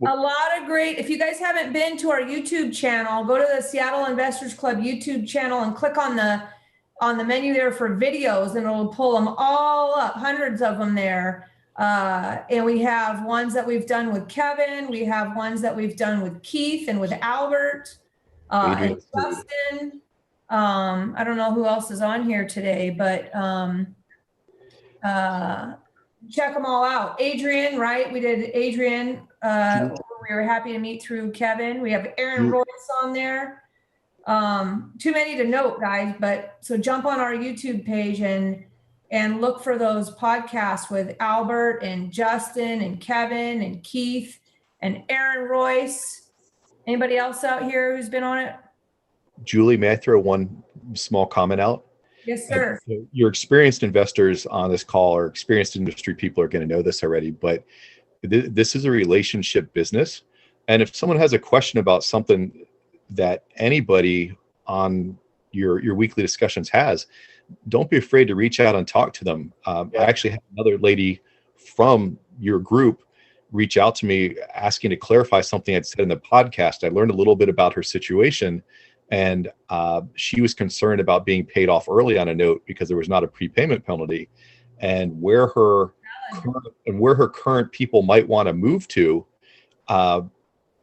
a lot of great, if you guys haven't been to our YouTube channel, go to the Seattle Investors Club YouTube channel and click on the menu there for videos, and it'll pull them all up, hundreds of them there. And we have ones that we've done with Kevin. We have ones that we've done with Keith and with Albert. And Justin, I don't know who else is on here today, but check them all out. Adrian, right? We did Adrian. We were happy to meet through Kevin. We have Aaron Royce on there. Too many to note, guys, but so jump on our YouTube page and look for those podcasts with Albert and Justin and Kevin and Keith and Aaron Royce Anybody else out here who's been on it? Julie, may I throw one small comment out? Yes, sir. Your experienced investors on this call or experienced industry people are going to know this already, but this is a relationship business. And if someone has a question about something that anybody on your weekly discussions has, don't be afraid to reach out and talk to them. I actually had another lady from your group reach out to me asking to clarify something I'd said in the podcast. I learned a little bit about her situation, and she was concerned about being paid off early on a note because there was not a prepayment penalty, and where her current people might want to move to.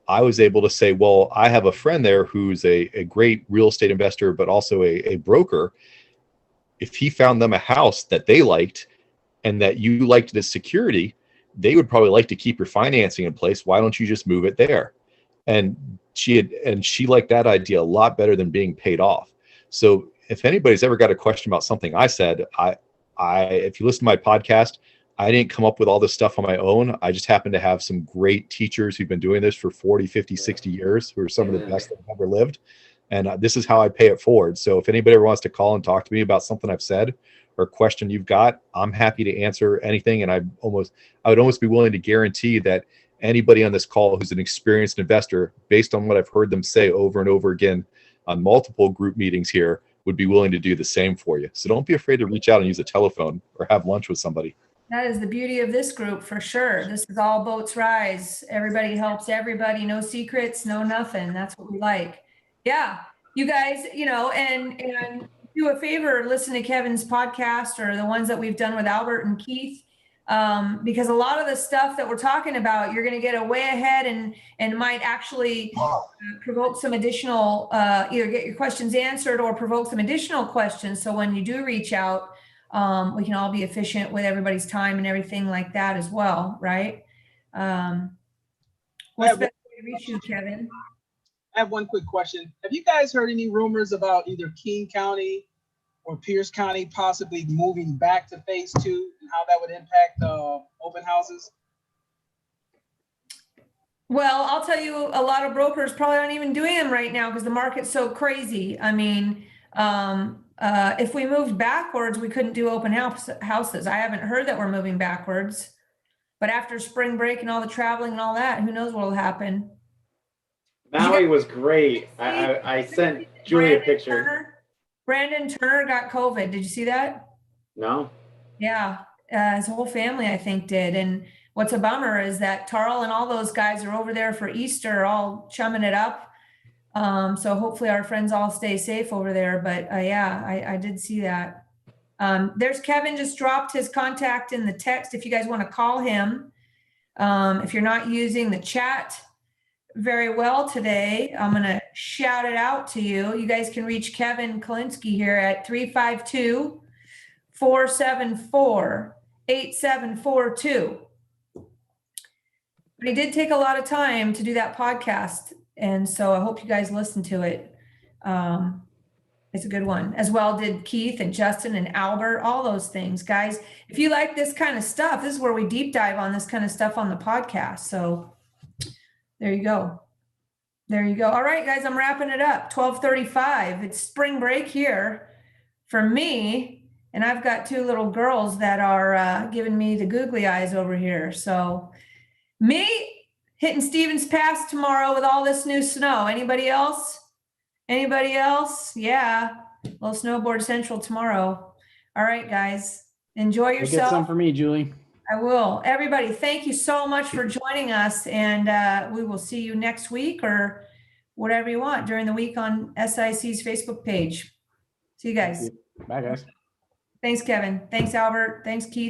I was able to say, well, I have a friend there who's a great real estate investor, but also a broker. If he found them a house that they liked and that you liked it as security, they would probably like to keep your financing in place. Why don't you just move it there? And she liked that idea a lot better than being paid off. So if anybody's ever got a question about something I said, if you listen to my podcast, I didn't come up with all this stuff on my own. I just happen to have some great teachers who've been doing this for 40, 50, 60 years, who are some of the best that have ever lived. And this is how I pay it forward. So if anybody ever wants to call and talk to me about something I've said or a question you've got, I'm happy to answer anything. And I would almost be willing to guarantee that anybody on this call who's an experienced investor, based on what I've heard them say over and over again on multiple group meetings here, would be willing to do the same for you. So don't be afraid to reach out and use a telephone or have lunch with somebody. That is the beauty of this group for sure. This is all boats rise. Everybody helps everybody. No secrets, no nothing. That's what we like. Yeah, you guys, and do a favor, listen to Kevin's podcast or the ones that we've done with Albert and Keith, because a lot of the stuff that we're talking about, you're going to get way ahead and might actually provoke some additional, either get your questions answered or provoke some additional questions. So when you do reach out, we can all be efficient with everybody's time and everything like that as well, right? What's the best way to reach you, Kevin? I have one quick question. Have you guys heard any rumors about either King County or Pierce County possibly moving back to phase 2 and how that would impact open houses? Well, I'll tell you, a lot of brokers probably aren't even doing them right now because the market's so crazy. I mean, if we moved backwards, we couldn't do open houses. I haven't heard that we're moving backwards, but after spring break and all the traveling and all that, who knows what will happen. Maui was great. I sent Julie a picture. Brandon Turner got COVID. Did you see that? No. Yeah, his whole family, I think, did. And what's a bummer is that Tarl and all those guys are over there for Easter, all chumming it up. So hopefully our friends all stay safe over there. But yeah, I did see that. There's Kevin just dropped his contact in the text if you guys want to call him. If you're not using the chat very well today, I'm going to shout it out to you. You guys can reach Kevin Kalinsky here at 352-474-8742. But he did take a lot of time to do that podcast. And so I hope you guys listen to it. It's a good one. As well did Keith and Justin and Albert, all those things. Guys, if you like this kind of stuff, this is where we deep dive on this kind of stuff on the podcast. So there you go. There you go. All right, guys, I'm wrapping it up. 12:35. It's spring break here for me. And I've got two little girls that are giving me the googly eyes over here. So me hitting Stevens Pass tomorrow with all this new snow. Anybody else? Anybody else? Yeah. Little snowboard central tomorrow. All right, guys. Enjoy yourself. Get some for me, Julie. I will. Everybody, thank you so much for joining us. And we will see you next week or whatever you want during the week on SIC's Facebook page. See you guys. Bye, guys. Thanks, Kevin. Thanks, Albert. Thanks, Keith.